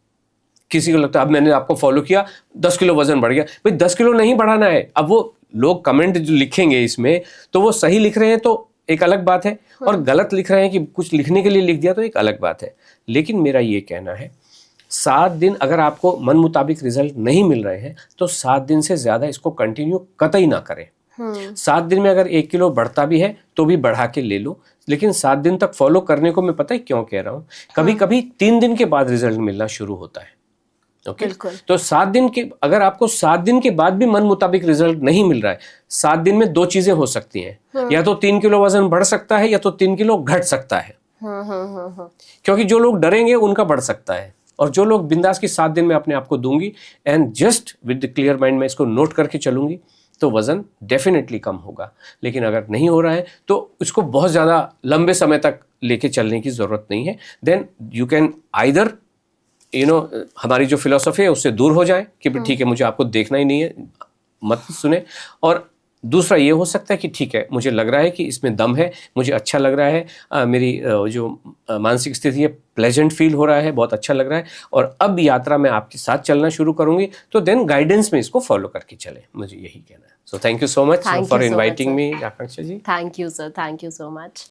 किसी को लगता है अब मैंने आपको फॉलो किया 10 किलो वजन बढ़ गया, भाई 10 किलो नहीं बढ़ाना है। अब वो लोग कमेंट जो लिखेंगे इसमें, तो वो सही लिख रहे हैं तो एक अलग बात है, और गलत लिख रहे हैं कि कुछ लिखने के लिए लिख दिया तो एक अलग बात है। लेकिन मेरा ये कहना है, 7 दिन अगर आपको मन मुताबिक रिजल्ट नहीं मिल रहे हैं तो 7 दिन से ज्यादा इसको कंटिन्यू कतई ना करें। 7 दिन में अगर 1 किलो बढ़ता भी है तो भी बढ़ा के ले लो, लेकिन 7 दिन तक फॉलो करने को मैं पता है क्यों कह रहा हूँ, कभी कभी 3 दिन के बाद रिजल्ट मिलना शुरू होता है। ओके, तो 7 दिन के, अगर आपको 7 दिन के बाद भी मन मुताबिक रिजल्ट नहीं मिल रहा है, 7 दिन में 2 चीजें हो सकती हैं। या तो 3 किलो वजन बढ़ सकता है, या तो 3 किलो घट सकता है। क्योंकि जो लोग डरेंगे उनका बढ़ सकता है, और जो लोग बिंदास की 7 दिन में अपने आप को दूंगी and just with the clear mind मैं इसको नोट करके चलूंगी, तो वजन डेफिनेटली कम होगा। लेकिन अगर नहीं हो रहा है तो इसको बहुत ज़्यादा लंबे समय तक लेके चलने की ज़रूरत नहीं है। देन यू कैन आइदर हमारी जो फिलॉसफी है उससे दूर हो जाए कि ठीक है मुझे आपको देखना ही नहीं है, मत सुने, और दूसरा ये हो सकता है कि ठीक है, मुझे लग रहा है कि इसमें दम है, मुझे अच्छा लग रहा है, मेरी जो मानसिक स्थिति है प्लेजेंट फील हो रहा है, बहुत अच्छा लग रहा है, और अब यात्रा में आपके साथ चलना शुरू करूंगी, तो देन गाइडेंस में इसको फॉलो करके चले, मुझे यही कहना है। So thank you so much Thank for you so much, inviting sir. Me, Akanksha ji. Thank you sir, thank you so much.